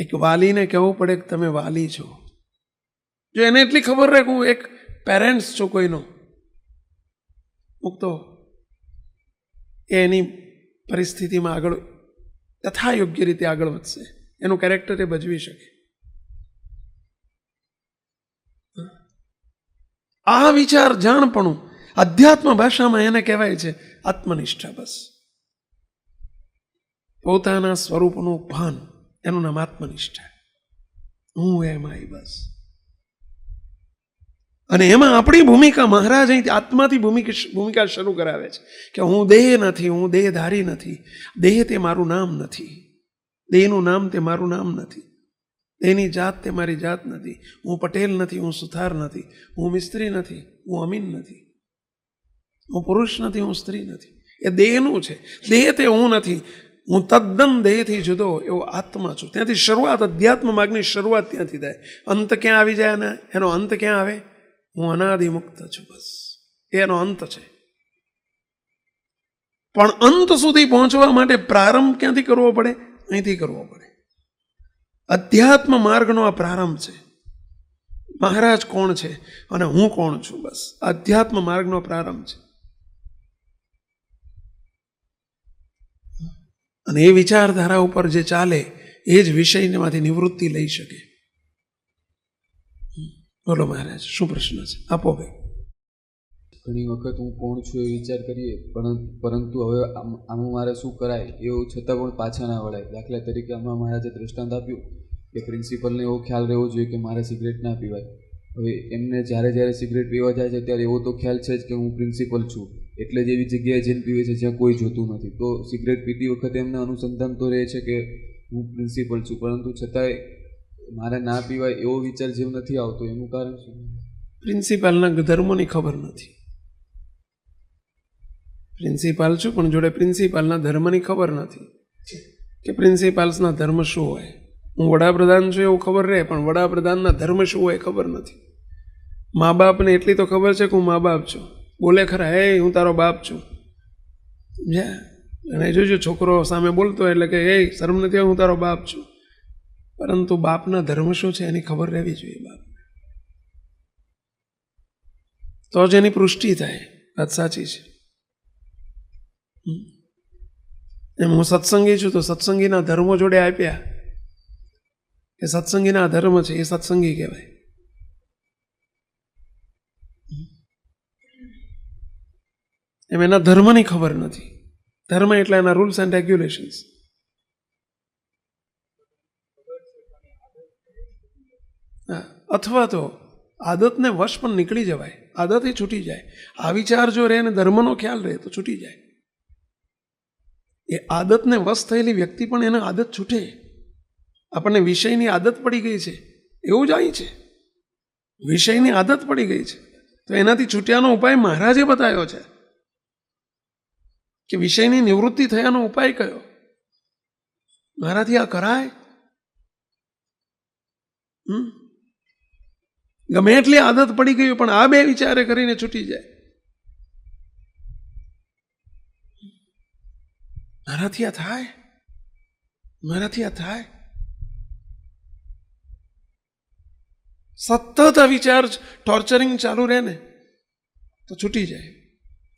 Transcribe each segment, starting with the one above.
એક વાલીને કહેવું પડે કે તમે વાલી છો. જો એને એટલી ખબર રહે કે હું એક પેરેન્ટ્સ છું કોઈનો, મુક્તો એ એની પરિસ્થિતિમાં આગળ તથા યોગ્ય રીતે આગળ વધશે, એનું કેરેક્ટર એ ભજવી શકે. આ વિચાર જાણપણું અધ્યાત્મ ભાષામાં એને કહેવાય છે આત્મનિષ્ઠા. બસ પોતાના સ્વરૂપનું ભાન, એનું નામ આત્મનિષ્ઠા. હું એમાં બસ. અને એમાં આપણી ભૂમિકા, મહારાજ અહીંથી આત્માથી ભૂમિકા શરૂ કરાવે છે કે હું દેહ નથી, હું દેહધારી નથી, દેહ તે મારું નામ નથી, દેહનું નામ તે મારું નામ નથી, દેહની જાત તે મારી જાત નથી, હું પટેલ નથી, હું સુથાર નથી, હું મિસ્ત્રી નથી, હું અમીન નથી, હું પુરુષ નથી, હું સ્ત્રી નથી. એ દેહનું છે. દેહ તે હું નથી, હું તદ્દન દેહથી જુદો એવો આત્મા છું. ત્યાંથી શરૂઆત, અધ્યાત્મ માર્ગની શરૂઆત ત્યાંથી થાય. અંત ક્યાં આવી જાય અને એનો અંત ક્યાં આવે? હું અનાદિમુક્ત છું. બસ એનો અંત છે. પણ અંત સુધી પહોંચવા માટે પ્રારંભ ક્યાંથી કરવો પડે? અહીંથી કરવો પડે. અધ્યાત્મ માર્ગનો આ પ્રારંભ છે. મહારાજ કોણ છે અને હું કોણ છું? બસ અધ્યાત્મ માર્ગનો પ્રારંભ છે. અને એ વિચારધારા ઉપર જે ચાલે એ જ વિષયમાંથી નિવૃત્તિ લઈ શકે. બોલો મહારાજ, શું પ્રશ્ન છે? આપો ભાઈ. ઘણી વખત હું કોણ છું એ વિચાર કરીએ, પરંતુ હવે આમાં મારે શું કરાય એવું છતાં પણ પાછા ના વળાય. દાખલા તરીકે હમણાં મહારાજે દૃષ્ટાંત આપ્યું કે પ્રિન્સિપલને એવો ખ્યાલ રહેવો જોઈએ કે મારે સિગરેટ ના પીવાય. હવે એમને જ્યારે સિગરેટ પીવા જાય છે ત્યારે એવો તો ખ્યાલ છે જ કે હું પ્રિન્સિપલ છું, એટલે જ એવી જગ્યાએ જઈને પીવે છે જ્યાં કોઈ જોતું નથી. તો સિગરેટ પીતી વખતે એમને અનુસંધાન તો રહે છે કે હું પ્રિન્સિપલ છું, પરંતુ છતાંય મારે ના પીવાય એવો વિચાર જેમ નથી આવતો. એનું કારણ શું? પ્રિન્સિપાલના ધર્મોની ખબર નથી. પ્રિન્સિપાલ છું પણ જોડે પ્રિન્સિપાલના ધર્મની ખબર નથી કે પ્રિન્સિપાલ્સના ધર્મ શું હોય. હું વડાપ્રધાન છું એવું ખબર રહે, પણ વડાપ્રધાનના ધર્મ શું હોય ખબર નથી. મા બાપને એટલી તો ખબર છે કે હું મા બાપ છું, બોલે ખરા, હે હું તારો બાપ છું. અને જોજો છોકરો સામે બોલતો એટલે કે એ શરમ નથી, હું તારો બાપ છું. પરંતુ બાપના ધર્મ શું છે એની ખબર રહેવી જોઈએ. બાપ તો જ એની પુષ્ટિ થાય. વાત સાચી છે. એમ હું સત્સંગી છું તો સત્સંગીના ધર્મો જોડે આપ્યા કે સત્સંગીના ધર્મ છે, એ સત્સંગી કહેવાય. એમ એના ધર્મની ખબર નથી. ધર્મ એટલે એના રૂલ્સ એન્ડ રેગ્યુલેશન્સ. અથવા તો આદતને વશ પણ નીકળી જવાય, આદતથી છૂટી જાય. આ વિચાર જો રહે ને ધર્મનો ખ્યાલ રહે તો છૂટી જાય. એ આદતને વશ થયેલી વ્યક્તિ પણ એને આદત છૂટે. આપણને વિષયની આદત પડી ગઈ છે એવું જ અહીં છે. વિષયની આદત પડી ગઈ છે તો એનાથી છૂટ્યાનો ઉપાય મહારાજે બતાવ્યો છે કે વિષયની નિવૃત્તિ થયાનો ઉપાય કયો? મારાથી આ કરાય? ગમે એટલી આદત પડી ગઈ પણ આ બે વિચારે કરીને છૂટી જાય. મારાથી આ થાય? મારાથી આ થાય? સતત આ વિચાર ટોર્ચરિંગ ચાલુ રહે ને તો છૂટી જાય.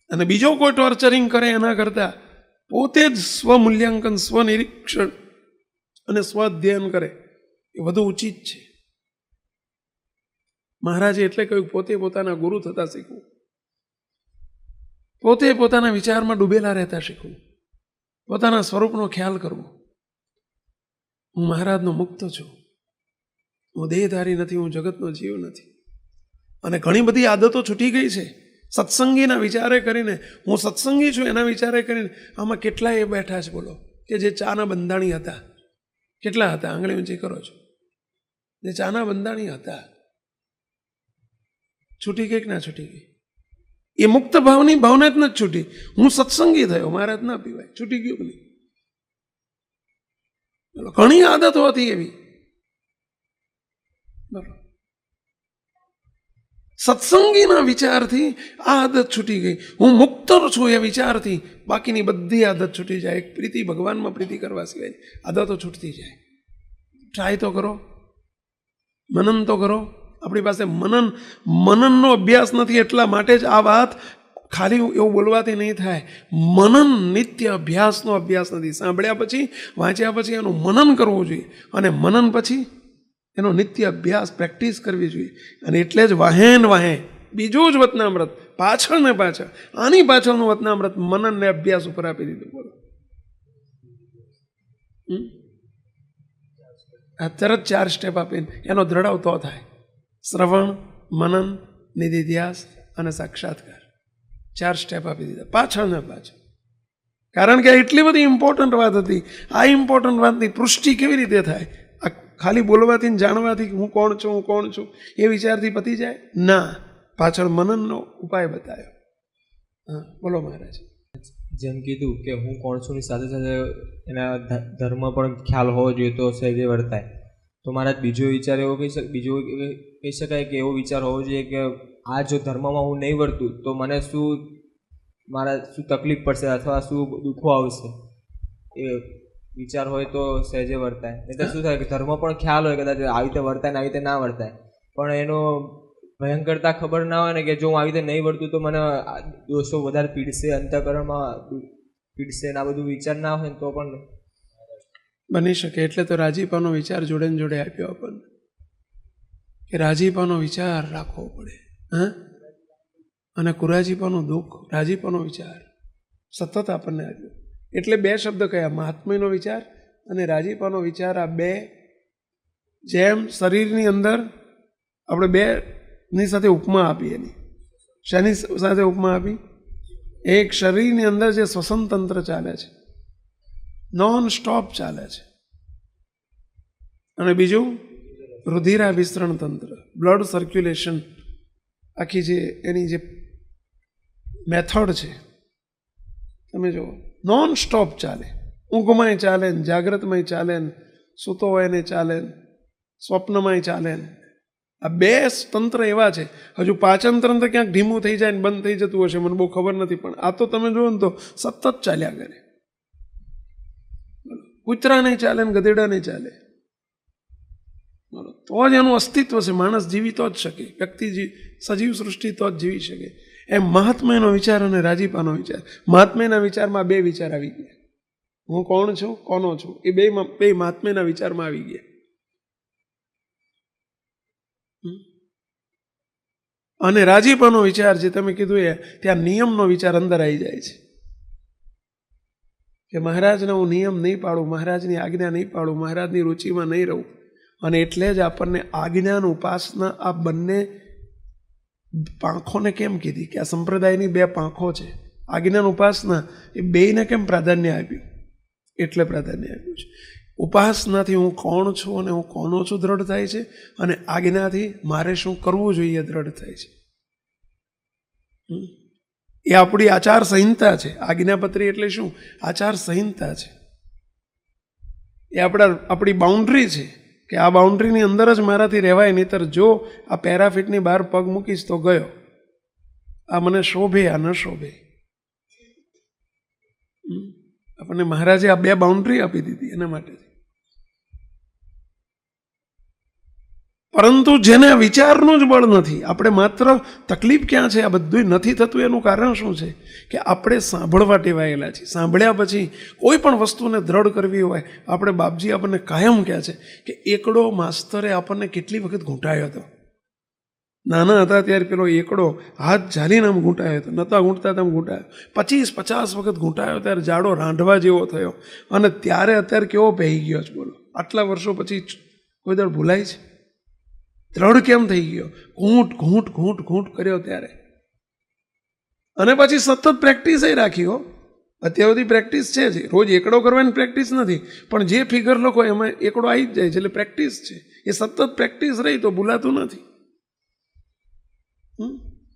અને બીજો કોઈ ટોર્ચરિંગ કરે એના કરતા પોતે જ સ્વમૂલ્યાંકન, સ્વનિરીક્ષણ અને સ્વ અધ્યયન કરે એ વધુ ઉચિત છે. મહારાજે એટલે કહ્યું પોતે પોતાના ગુરુ થતા શીખવું, પોતે પોતાના વિચારમાં ડૂબેલા રહેતા શીખવું, પોતાના સ્વરૂપનો ખ્યાલ કરવો. હું મહારાજનો મુક્ત છું, હું દેહધારી નથી, હું જગતનો જીવ નથી. અને ઘણી બધી આદતો છૂટી ગઈ છે સત્સંગીના વિચારે કરીને. હું સત્સંગી છું એના વિચારે કરીને. આમાં કેટલા એ બેઠા છે બોલો કે જે ચાના બંધાણી હતા? કેટલા હતા? આંગળી ઊંચી કરો છો. જે ચાના બંધાણી હતા, છૂટી ગઈ કે ના છૂટી ગઈ? એ મુક્ત ભાવની ભાવના જ નથી છૂટી. હું સત્સંગી થયો, મહારાજ ના પીવાય, છૂટી ગયું કે નહીં? ઘણી આદતો હતી એવી. સત્સંગીના વિચારથી આ આદત છૂટી ગઈ. હું મુક્ત છું એ વિચારથી બાકીની બધી આદત છૂટી જાય. એક પ્રીતિ, ભગવાનમાં પ્રીતિ કરવા સિવાય આદતો છૂટતી જાય. ટ્રાય તો કરો, મનન તો કરો. આપણી પાસે મનનનો અભ્યાસ નથી, એટલા માટે જ આ વાત ખાલી એવું બોલવાથી નહીં થાય. મનન નિત્ય અભ્યાસનો અભ્યાસ નથી. સાંભળ્યા પછી, વાંચ્યા પછી એનું મનન કરવું જોઈએ, અને મનન પછી એનો નિત્ય અભ્યાસ પ્રેક્ટિસ કરવી જોઈએ. અને એટલે જ વાહેન વાહે બીજું જ વતનામૃત પાછળ ને પાછળ, આની પાછળનું વતનામૃત મનનને અભ્યાસ ઉપર આપી દીધું. બોલો, આ તરત 4 સ્ટેપ આપીને એનો દ્રઢાવ તો થાય. શ્રવણ, મનન, નિધિધ્યાસ અને સાક્ષાત્કાર, 4 સ્ટેપ આપી દીધા પાછળ ને પાછળ. કારણ કે એટલી બધી ઇમ્પોર્ટન્ટ વાત હતી. આ ઇમ્પોર્ટન્ટ વાતની પુષ્ટિ કેવી રીતે થાય? આ ખાલી બોલવાથી જાણવાથી હું કોણ છું એ વિચારથી પતી જાય ના, પાછળ મનનનો ઉપાય બતાવ્યો. હા બોલો મહારાજ. જેમ કીધું કે હું કોણ છું ની સાથે સાથે એના ધર્મ પણ ખ્યાલ હોવો જોઈએ તો સહેજે વર્તાય. તો મહારાજ બીજો વિચાર એવો કહી શકાય કે એવો વિચાર હોવો જોઈએ કે આ જો ધર્મમાં હું નહીં વર્તું તો મને શું તકલીફ પડશે અથવા શું દુઃખો આવશે, એ વિચાર હોય તો સહેજે વર્તાય. નહીં તો શું થાય કે ધર્મ પણ ખ્યાલ હોય કદાચ આવી રીતે વર્તાય ને આવી રીતે ના વર્તાય, પણ એનો ભયંકરતા ખબર ના હોય ને કે જો હું આવી રીતે નહીં વર્તું તો મને દોષો વધારે પીડશે, અંતઃકરણમાં પીડશે ને આ બધું વિચાર ના હોય તો પણ બની શકે. એટલે તો રાજીપાનો વિચાર જોડે ને જોડે આપ્યો આપણને કે રાજીપાનો વિચાર રાખવો પડે. હા, અને કુરાજીપાનું દુઃખ, રાજીપાનો વિચાર સતત આપણને આપ્યો. એટલે 2 શબ્દ કયા, મહાત્મ્યનો વિચાર અને રાજીપાનો વિચાર. આ 2 જેમ શરીરની અંદર આપણે 2ની સાથે ઉપમા આપી. એની શેની સાથે ઉપમા આપી? એક શરીરની અંદર જે શ્વસન તંત્ર ચાલે છે, નોન સ્ટોપ ચાલે છે, અને બીજું રુધિરા વિસ્તરણ તંત્ર, બ્લડ સર્ક્યુલેશન, આખી જે એની જે મેથડ છે તમે જુઓ, નોન સ્ટોપ ચાલે. ઊંઘમાંય ચાલે ને, જાગ્રતમાંય ચાલે ને, સૂતો હોય ને ચાલે ને, સ્વપ્નમાંય ચાલે ને. આ 2 તંત્ર એવા છે. હજુ પાચન તંત્ર ક્યાંક ધીમું થઈ જાય ને બંધ થઈ જતું હશે, મને બહુ ખબર નથી, પણ આ તો તમે જુઓ ને તો સતત ચાલ્યા કરે. કૂતરા નહીં ચાલે ને ગધેડા નહીં ચાલે, તો જ એનું અસ્તિત્વ છે. માણસ જીવી તો જ શકે, વ્યક્તિ સજીવ સૃષ્ટિ તો જ જીવી શકે. એમ મહાત્મ્યનો વિચાર અને રાજીપાનો વિચાર. મહાત્મ્યના વિચારમાં 2 વિચાર આવી ગયા, હું કોણ છું, કોનો છું, એ બે મહાત્મ્યના વિચારમાં આવી ગયા. અને રાજીપાનો વિચાર જે તમે કીધું એ ત્યાં નિયમનો વિચાર અંદર આવી જાય છે કે મહારાજને હું નિયમ નહીં પાડું, મહારાજની આજ્ઞા નહીં પાડું, મહારાજની રુચિમાં નહીં રહું. અને એટલે જ આપણને આજ્ઞાન ઉપાસના આ બંને પાંખોને કેમ કીધી કે આ સંપ્રદાયની 2 પાંખો છે. આજ્ઞાન ઉપાસના એ બેયને કેમ પ્રાધાન્ય આપ્યું? એટલે પ્રાધાન્ય આપ્યું છે. ઉપાસનાથી હું કોણ છું અને હું કોનો છું દ્રઢ થાય છે, અને આજ્ઞાથી મારે શું કરવું જોઈએ દ્રઢ થાય છે. એ આપણી આચાર સંહિતા છે. આજ્ઞાપત્રી એટલે શું? આચાર સંહિતા છે. એ આપણી બાઉન્ડ્રી છે કે આ બાઉન્ડ્રીની અંદર જ મારાથી રહેવાય. નહીતર જો આ પેરાફીટની બહાર પગ મૂકીશ તો ગયો. આ મને શોભે, આ ન શોભે. આપણને મહારાજે આ 2 બાઉન્ડ્રી આપી દીધી એના માટે. પરંતુ જેને વિચારનું જ બળ નથી, આપણે માત્ર તકલીફ ક્યાં છે, આ બધું નથી થતું એનું કારણ શું છે કે આપણે સાંભળવા ટેવાયેલા છીએ. સાંભળ્યા પછી કોઈ પણ વસ્તુને દ્રઢ કરવી હોય, આપણે બાપજી આપણને કાયમ કહે છે કે એકડો માસ્તરે આપણને કેટલી વખત ઘૂંટાયો હતો. નાના હતા ત્યારે પેલો એકડો હાથ ઝાલીને આમ ઘૂંટાયો હતો, નહોતા ઘૂંટતા તેમ ઘૂંટાયો. 50 વખત ઘૂંટાયો ત્યારે જાડો રાંધવા જેવો થયો, અને ત્યારે અત્યારે કેવો પહેરી ગયો છે બોલો. આટલા વર્ષો પછી કોઈ દર ભૂલાય છે? દ્રઢ કેમ થઈ ગયો? ઘૂંટ ઘૂંટ ઘૂંટ ઘૂંટ કર્યો ત્યારે. અને પછી સતત પ્રેક્ટિસ રાખી. અત્યાર સુધી પ્રેક્ટિસ છે જ. રોજ એકડો કરવાની પ્રેક્ટિસ નથી, પણ જે ફિગર લખો એમાં એકડો આવી જ જાય છે, એટલે પ્રેક્ટિસ છે. એ સતત પ્રેક્ટિસ રહી તો ભૂલાતું નથી.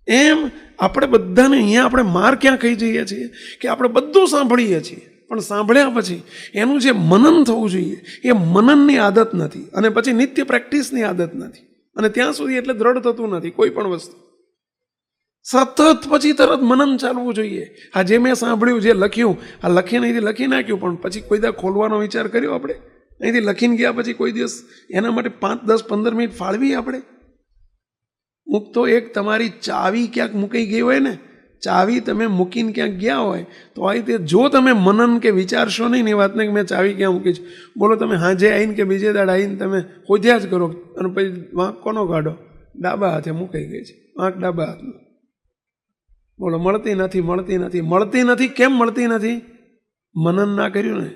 એમ આપણે બધાને અહીંયા આપણે માર ક્યાં ખાઈ જઈએ છીએ કે આપણે બધું સાંભળીએ છીએ, પણ સાંભળ્યા પછી એનું જે મનન થવું જોઈએ એ મનનની આદત નથી, અને પછી નિત્ય પ્રેક્ટિસની આદત નથી, અને ત્યાં સુધી એટલે દ્રઢ થતું નથી કોઈ પણ વસ્તુ. સતત પછી તરત મનન ચાલવું જોઈએ. આ જે મેં સાંભળ્યું, જે લખ્યું, આ લખી નહીં લખી નાખ્યું, પણ પછી કોઈ દા ખોલવાનો વિચાર કર્યો આપણે? અહીંથી લખીને ગયા પછી કોઈ દિવસ એના માટે 5, 10, 15 મિનિટ ફાળવી આપણે? મૂકતો એક તમારી ચાવી ક્યાંક મૂકી ગઈ હોય ને, ચાવી તમે મૂકીને ક્યાંક ગયા હોય તો આ રીતે જો તમે મનન કે વિચારશો નહીં એ વાતને કે મેં ચાવી ક્યાં મૂકી છે, બોલો તમે હાજે આવીને કે બીજે દાડ આવીને તમે ખોજ્યા જ કરો અને પછી વાંક કોનો કાઢો? ડાબા હાથે મૂકાઈ ગઈ છે, વાંક ડાબા હાથનો. બોલો મળતી નથી, મળતી નથી, મળતી નથી. કેમ મળતી નથી? મનન ના કર્યું ને.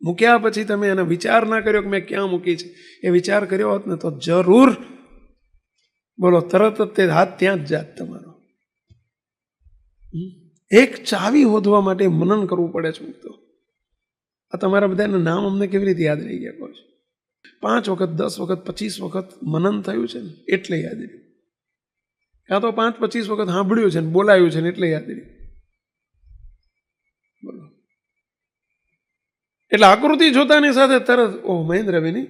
મૂક્યા પછી તમે એને વિચાર ના કર્યો કે મેં ક્યાં મૂકી છે. એ વિચાર કર્યો હોત ને તો જરૂર બોલો તરત જ તે હાથ ત્યાં જ જાત તમારો. એક ચાવી શોધવા માટે મનન કરવું પડે છે મુક્તો. આ તમારા બધાના નામ અમને કેવી રીતે યાદ રહી ગયા કહો છો? 5 વખત 10 વખત 25 વખત મનન થયું છે ને એટલે યાદ રહ્યું. કાં તો 5, 25 વખત સાંભળ્યું છે ને બોલાયું છે ને એટલે યાદ રહ્યું. બોલો એટલે આકૃતિ જોતાની સાથે તરત ઓહ મહેન્દ્ર રવિની,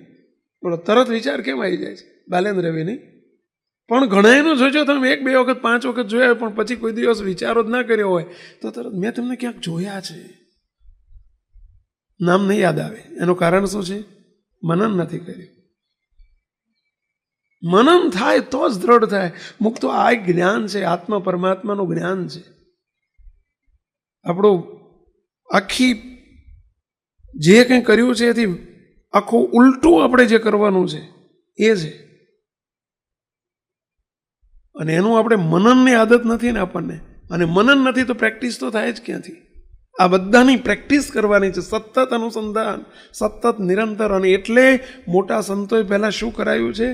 બોલો તરત વિચાર કેમ આવી જાય છે? બાલેન્દ્ર રવિની. પણ ઘણાયનો જોજો તમે 1, 2 વખત 5 વખત જોયા પણ પછી કોઈ દિવસ વિચારો જ ના કર્યો હોય તો તરત મેં તમને ક્યાંક જોયા છે, નામ નહીં યાદ આવે. એનું કારણ શું છે? મનન નથી કર્યું. મનન થાય તો જ દ્રઢ થાય. મુક્તો આ એક જ્ઞાન છે, આત્મા પરમાત્માનું જ્ઞાન છે. આપણું આખી જે કંઈ કર્યું છે એથી આખું ઉલટું આપણે જે કરવાનું છે એ છે. અને એનું આપણે મનનની આદત નથી ને આપણને, અને મનન નથી તો પ્રેક્ટિસ તો થાય જ ક્યાંથી? આ બધાની પ્રેક્ટિસ કરવાની છે, સતત અનુસંધાન, સતત નિરંતર. અને એટલે મોટા સંતોએ પહેલાં શું કરાયું છે?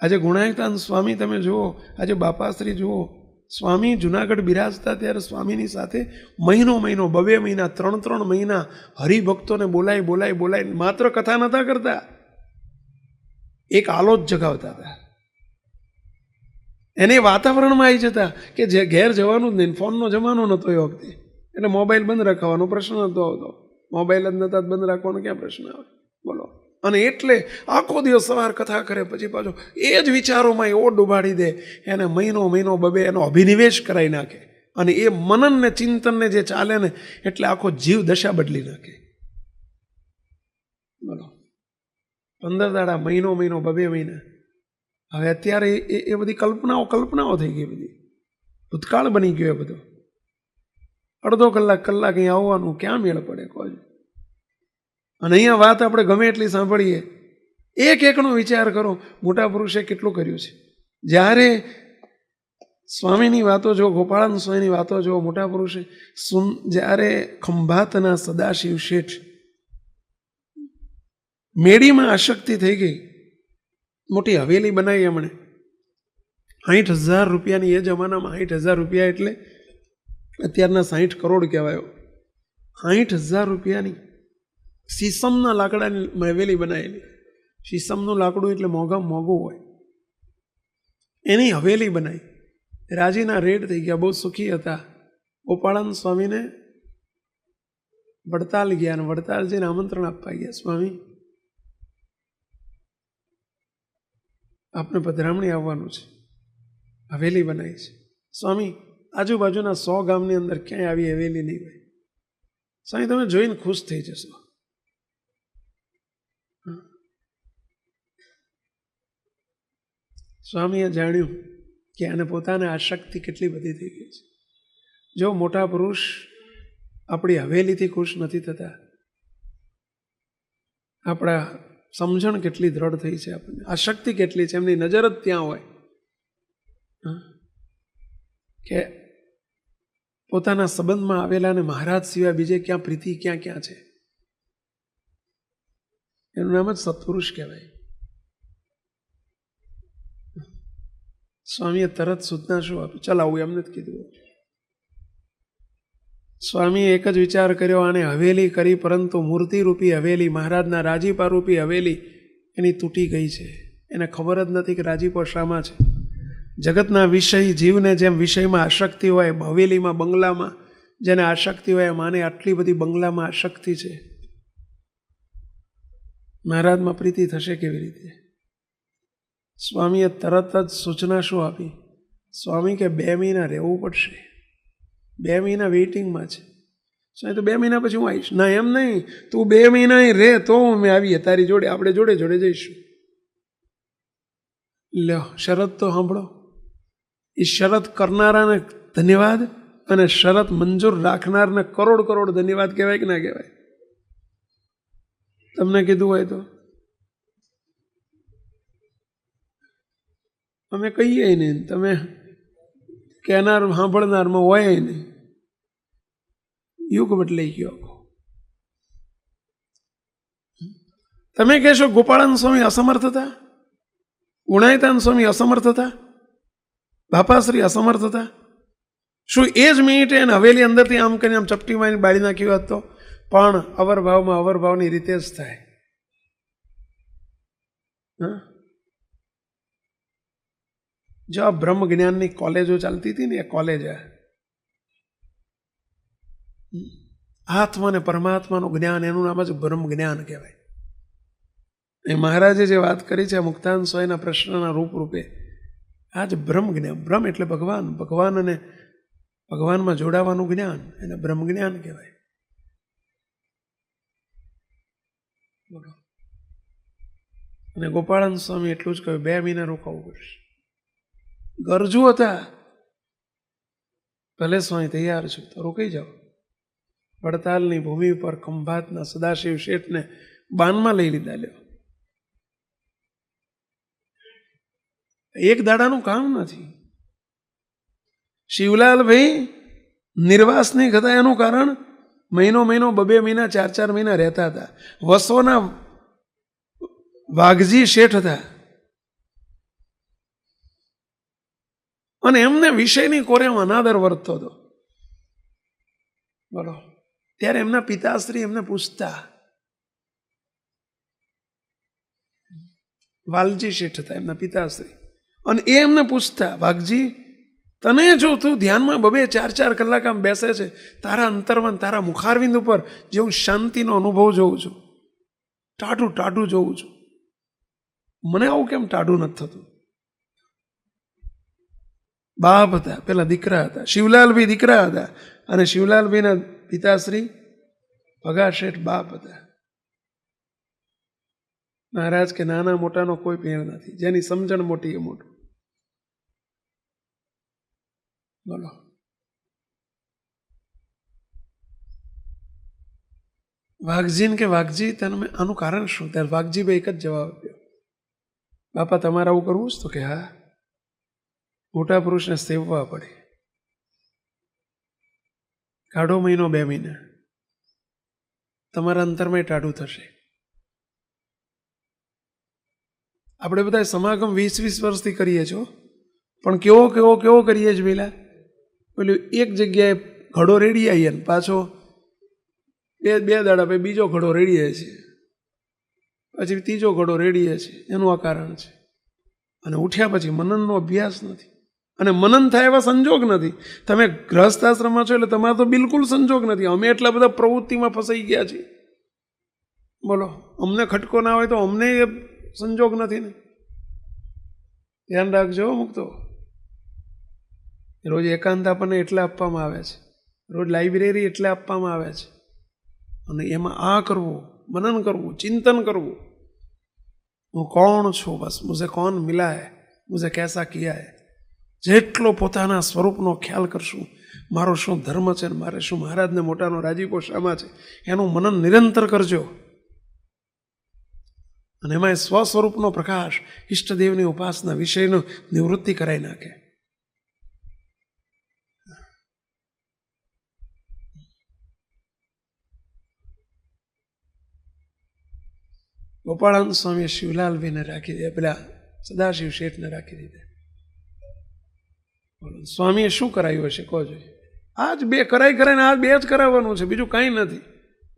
આજે ગુણાયતાન સ્વામી તમે જુઓ, આજે બાપાશ્રી જુઓ, સ્વામી જુનાગઢ બિરાજતા ત્યારે સ્વામીની સાથે મહિનો 2 મહિના 3 મહિના હરિભક્તોને બોલાય માત્ર કથા નહોતા કરતા, એક આલોચ જગાવતા હતા. એને વાતાવરણમાં આવી જતા કે જે ઘેર જવાનું જ નહીં, ફોનનો જમાનો નહોતો એ વખતે, એટલે મોબાઈલ બંધ રાખવાનો પ્રશ્ન નહોતો આવતો. મોબાઈલ જ નહોતા બંધ રાખવાનો ક્યાં પ્રશ્ન આવે? બોલો. અને એટલે આખો દિવસ સવાર કથા કરે પછી પાછો એ જ વિચારોમાં એવો ડૂબાડી દે, એને મહિનો 2 એનો અભિનિવેશ કરાવી નાખે. અને એ મનનને ચિંતનને જે ચાલે ને એટલે આખો જીવ દશા બદલી નાખે. બોલો 15 દાડા, મહિનો 2 મહિના. હવે અત્યારે એ બધી કલ્પનાઓ થઈ ગઈ, બધી ભૂતકાળ બની ગયો એ બધો. અડધો કલાક અહીં આવવાનું ક્યાં મેળ પડે કહો? અને અહીંયા વાત આપણે ગમે એટલી સાંભળીએ, એકનો વિચાર કરો મોટા પુરુષે કેટલું કર્યું છે. જ્યારે સ્વામીની વાતો જો, ગોપાળાનંદ સ્વામીની વાતો જો, મોટા પુરુષે જ્યારે ખંભાતના સદાશિવ શેઠ મેડીમાં આસક્તિ થઈ ગઈ, મોટી હવેલી બનાવી એમણે 60,000 રૂપિયાની. એ જમાનામાં 60,000 રૂપિયા એટલે અત્યારના 60 કરોડ કહેવાયો. 60,000 રૂપિયાની શીશમના લાકડાની હવેલી બનાવેલી. શીશમનું લાકડું એટલે મોંઘું હોય. એની હવેલી બનાવી. રાજીના રેડ થઈ ગયા, બહુ સુખી હતા. ગોપાળાનંદ સ્વામીને વડતાલ ગયા અને વડતાલ જઈને આમંત્રણ આપવા ગયા, સ્વામી આપને પધરામણી આવવાનું છે, હવેલી બનાવી છે. સ્વામી આજુબાજુના 100 ગામની અંદર ક્યાંય આવી હવેલી નહીં હોય. સ્વામી તમે જોઈને ખુશ થઈ જશો. સ્વામીએ જાણ્યું કે આને પોતાને આસક્તિ કેટલી બધી થઈ ગઈ છે. જો મોટા પુરુષ આપણી હવેલીથી ખુશ નથી થતા, આપણા સમજણ કેટલી દ્રઢ થઈ છે, આપણને આસક્તિ કેટલી છે, એમની નજર જ ત્યાં હોય કે પોતાના સંબંધમાં આવેલા અને મહારાજ સિવાય બીજે ક્યાં પ્રીતિ ક્યાં છે. એનું નામ જ સત્પુરુષ કહેવાય. સ્વામીએ તરત સૂચના શું આપી? ચલાવું એમને જ કીધું. સ્વામીએ એક જ વિચાર કર્યો, આને હવેલી કરી, પરંતુ મૂર્તિરૂપી હવેલી, મહારાજના રાજીપારૂપી હવેલી એની તૂટી ગઈ છે. એને ખબર જ નથી કે રાજીપો શામાં છે. જગતના વિષય, જીવને જેમ વિષયમાં આસક્તિ હોય, હવેલીમાં, બંગલામાં જેને આસક્તિ હોય, માને આટલી બધી બંગલામાં આસક્તિ છે, મહારાજમાં પ્રીતિ થશે કેવી રીતે? સ્વામીએ તરત જ સૂચના શું આપી? સ્વામી કે 2 મહિના રહેવું પડશે, 2 મહિના વેઇટિંગમાં છે. સ્વામી તો 2 મહિના પછી હું આવીશ. ના એમ નહીં, તું 2 મહિના અહીં રહે તો અમે આવીએ તારી જોડે, આપણે જોડે જોડે જઈશું. લ્યો શરત તો સાંભળો. એ શરત કરનારાને ધન્યવાદ અને શરત મંજૂર રાખનારને કરોડ કરોડ ધન્યવાદ કહેવાય કે ના કહેવાય? તમને કીધું હોય તો અમે કહીએ નહીં, તમે કહેનાર સાંભળનારમાં હોય નહીં. યુગ બદલાઈ ગયો. તમે કહેશો ગોપાળાનંદ સ્વામી અસમર્થ હતા, ગુણાયતાનંદ સ્વામી અસમર્થ હતા, બાપાશ્રી અસમર્થ હતા? શું એ જ મિનિટે એને હવેલી અંદરથી આમ કરીને આમ ચપટી મારીને બાળી નાખ્યો હતો? પણ અવરભાવમાં અવરભાવની રીતે જ થાય. જો આ બ્રહ્મ જ્ઞાનની કોલેજો ચાલતી હતી ને, એ કોલેજ આત્મા અને પરમાત્માનું જ્ઞાન, એનું નામ જ બ્રહ્મ જ્ઞાન કહેવાય. એ મહારાજે જે વાત કરી છે મુક્તાનંદ સ્વામીના પ્રશ્નના રૂપરૂપે, આ જ બ્રહ્મ જ્ઞાન. બ્રહ્મ એટલે ભગવાન, ભગવાન અને ભગવાનમાં જોડાવાનું જ્ઞાન, એને બ્રહ્મ જ્ઞાન કહેવાય. બોલો. અને ગોપાળાનંદ સ્વામી એટલું જ કહ્યું, 2 મહિના રોકાવું પડશે. ગરજુ હતા. ભલે સ્વામી તૈયાર છું તો રોકાઈ જાઓ. વડતાલની ભૂમિ પર ખંભાતના સદાશિવ શેઠને બાનમાં લઈ લીધા. લ્યો, એક દાડાનું કામ નથી. શિવલાલભાઈ નિર્વાસ નહીં થતા એનું કારણ મહિનો 2 મહિના 4 મહિના રહેતા હતા. વસોના વાઘજી શેઠ હતા અને એમને વિષયની કોરેમાં અનાદર વર્તતો હતો. બોલો. ત્યારે એમના પિતાશ્રી એમને પૂછતા, વાલજી શેઠ હતા એમના પિતાશ્રી, અને એ એમને પૂછતા, વાઘજી તને જો તું ધ્યાનમાં 2-4 કલાક આમ બેસે છે, તારા અંતરમાં તારા મુખારવિંદ ઉપર જે હું શાંતિનો અનુભવ જોઉં છું, ટાઢું ટાઢું જોઉં છું, મને આવું કેમ ટાઢું નથી થતું? બાપ હતા, પેલા દીકરા હતા, શિવલાલભાઈ દીકરા હતા, અને શિવલાલભાઈના પિતાશ્રી ભગા શેઠ બાપ હતા. મહારાજ કે નાના મોટાનો કોઈ ભેળ નથી, જેની સમજણ મોટી એ મોટું. બોલો. વાઘજીને કે વાઘજી તમે આનું કારણ શું? ત્યારે વાઘજીભાઈ એક જ જવાબ આપ્યો, બાપા તમારે આવું કરવું જ? તો કે હા, મોટા પુરુષને સેવવા પડે. કાઢો મહિનો 2 મહિના, તમારા અંતરમાં ટાઢું થશે. આપણે બધા સમાગમ 20-20 વર્ષથી કરીએ છો, પણ કેવો કેવો કેવો કરીએ છીએ પેલા? પેલું એક જગ્યાએ ઘડો રેડી આવીએ ને પાછો બે દાડા પછી બીજો ઘડો રેડીએ છીએ, પછી ત્રીજો ઘડો રેડીએ છીએ. એનું આ કારણ છે. અને ઉઠ્યા પછી મનનનો અભ્યાસ નથી, અને મનન થાય એવા સંજોગ નથી. તમે ગ્રહસ્થાશ્રમમાં છો એટલે તમારે તો બિલકુલ સંજોગ નથી. અમે એટલા બધા પ્રવૃત્તિમાં ફસાઈ ગયા છીએ. બોલો, અમને ખટકો ના હોય તો અમને સંજોગ નથી ને. ધ્યાન રાખજો મુક્તો. રોજ એકાંત આપણને એટલે આપવામાં આવે છે, રોજ લાઇબ્રેરી એટલે આપવામાં આવે છે, અને એમાં આ કરવું, મનન કરવું, ચિંતન કરવું, હું કોણ છું, બસ મુझे कौन मिला है, मुझे कैसा किया है. જેટલો પોતાના સ્વરૂપનો ખ્યાલ કરશું, મારો શું ધર્મ છે, મારે શું મહારાજને મોટાનો રાજીપો શામાં છે, એનું મનન નિરંતર કરજો. અને એમાં સ્વ સ્વરૂપનો પ્રકાશ ઈષ્ટદેવની ઉપાસના વિષયનો નિવૃત્તિ કરાવી નાખે. ગોપાળાનંદ સ્વામીએ શિવલાલભાઈને રાખી દીધા, પેલા સદાશિવ શેઠને રાખી દીધા. સ્વામીએ શું કરાયું હશે કહો જોઈએ? આ જ 2 કરાઈને આ 2 જ કરાવવાનું છે, બીજું કાંઈ નથી.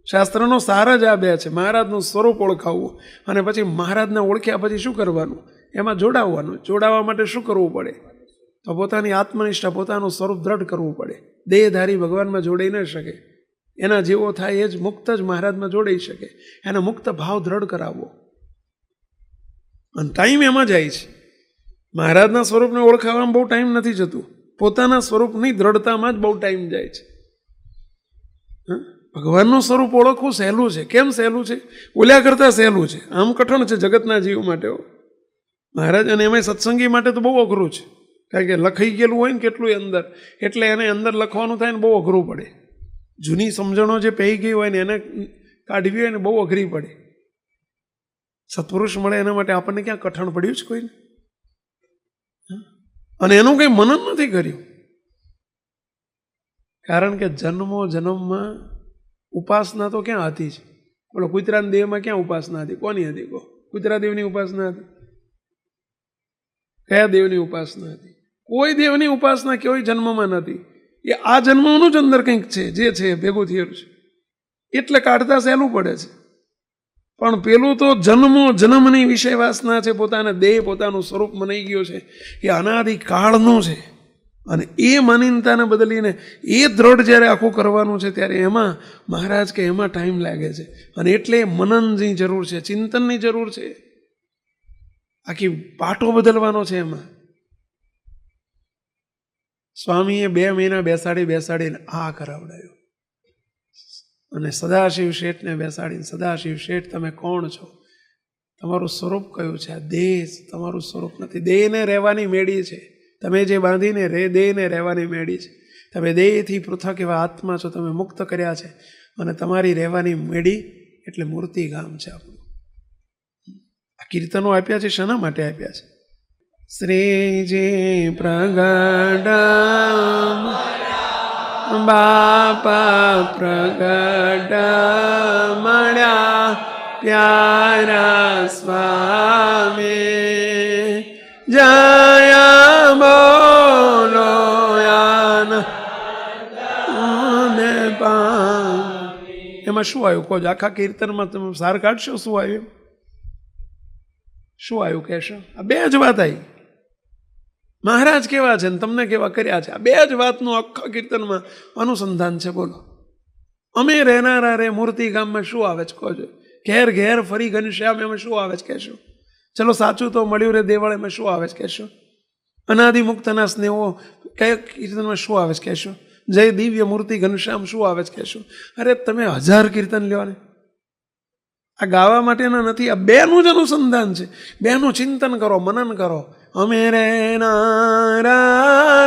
શાસ્ત્રનો સાર જ આ 2 છે. મહારાજનું સ્વરૂપ ઓળખાવવું, અને પછી મહારાજને ઓળખ્યા પછી શું કરવાનું? એમાં જોડાવવાનું. જોડાવા માટે શું કરવું પડે? તો પોતાની આત્મનિષ્ઠા, પોતાનું સ્વરૂપ દ્રઢ કરવું પડે. દેહધારી ભગવાનમાં જોડાઈ ન શકે. એના જેવો થાય એ જ મુક્ત જ મહારાજમાં જોડાઈ શકે. એને મુક્ત ભાવ દ્રઢ કરાવવો, અને ટાઈમ એમાં જાય છે. મહારાજના સ્વરૂપને ઓળખાવામાં બહુ ટાઈમ નથી જતું, પોતાના સ્વરૂપની દ્રઢતામાં જ બહુ ટાઈમ જાય છે. ભગવાનનું સ્વરૂપ ઓળખવું સહેલું છે. કેમ સહેલું છે? બોલ્યા કરતાં સહેલું છે. આમ કઠણ છે જગતના જીવ માટે. મહારાજ અને એમાંય સત્સંગી માટે તો બહુ અઘરું છે, કારણ કે લખાઈ ગયેલું હોય ને કેટલું અંદર, એટલે એને અંદર લખવાનું થાય ને બહુ અઘરું પડે. જૂની સમજણો જે પહેરી ગઈ હોય ને એને કાઢવી હોય ને બહુ અઘરી પડે. સત્પુરુષ મળે એના માટે આપણને ક્યાં કઠણ પડ્યું છે કોઈને? અને એનું કંઈ મનન નથી કર્યું, કારણ કે જન્મો જન્મમાં ઉપાસના તો ક્યાં હતી જ. બોલો, કૂતરાના દેહમાં ક્યાં ઉપાસના હતી? કોની હતી? કહો. કૂતરા દેવની ઉપાસના હતી? કયા દેવની ઉપાસના હતી? કોઈ દેવની ઉપાસના કોઈ જન્મમાં નથી. એ આ જન્મનું જ અંદર કંઈક છે, જે છે ભેગું થયેલું છે, એટલે કાઢતા સહેલું પડે છે. પણ પેલું તો જન્મો જન્મની વિષય વાસના છે, પોતાના દેહ પોતાનું સ્વરૂપ મનાઈ ગયો છે, એ અનાદિ કાળનું છે. અને એ માનીનતાને બદલીને એ દ્રઢ જ્યારે આખું કરવાનું છે, ત્યારે એમાં મહારાજ કે એમાં ટાઈમ લાગે છે. અને એટલે મનનની જરૂર છે, ચિંતનની જરૂર છે, આખી પાટો બદલવાનો છે. એમાં સ્વામીએ 2 મહિના બેસાડીને આ કરાવડાયો. અને સદાશિવ શેઠને બેસાડીને, સદાશિવ શેઠ તમે કોણ છો? તમારું સ્વરૂપ કયું છે? આ દેહ તમારું સ્વરૂપ નથી. દેહને રહેવાની મેળી છે. તમે જે બાંધીને દેહને રહેવાની મેળી છે. તમે દેહથી પૃથક એવા આત્મા છો. તમે મુક્ત કર્યા છે. અને તમારી રહેવાની મેળી એટલે મૂર્તિ ગામ છે આપણું. આ કીર્તનો આપ્યા છે શાના માટે આપ્યા છે? શ્રીજી પ્રગટ બાપા પ્રગટ મળ્યા પ્યારા સ્વામી જય બોલો એમાં શું આવ્યું કહો? આખા કીર્તનમાં તમે સાર કાઢશો? શું આવ્યું? શું આવ્યું કહેશો? આ 2 જ વાત આવી. મહારાજ કેવા છે ને તમને કેવા કર્યા છે, આ 2 જ વાતનું આખા કીર્તનમાં અનુસંધાન છે. બોલો, અમે રહેનારા રે મૂર્તિ ગામમાં શું આવે છે કહો છો? ઘેર ઘેર ફરી ઘનશ્યામ એમાં શું આવે છે કહેશો? ચલો સાચું તો મળ્યું રે દેવળ એમાં શું આવે છે કહેશો? અનાદિ મુક્તના સ્નેહો કયા કીર્તનમાં શું આવે છે કહેશો? જય દિવ્ય મૂર્તિ ઘનશ્યામ શું આવે છે કહેશો? અરે તમે 1000 કીર્તન લ્યો ને, આ ગાવા માટેના નથી. આ 2નું જ અનુસંધાન છે. 2નું ચિંતન કરો, મનન કરો. અમે રેનારા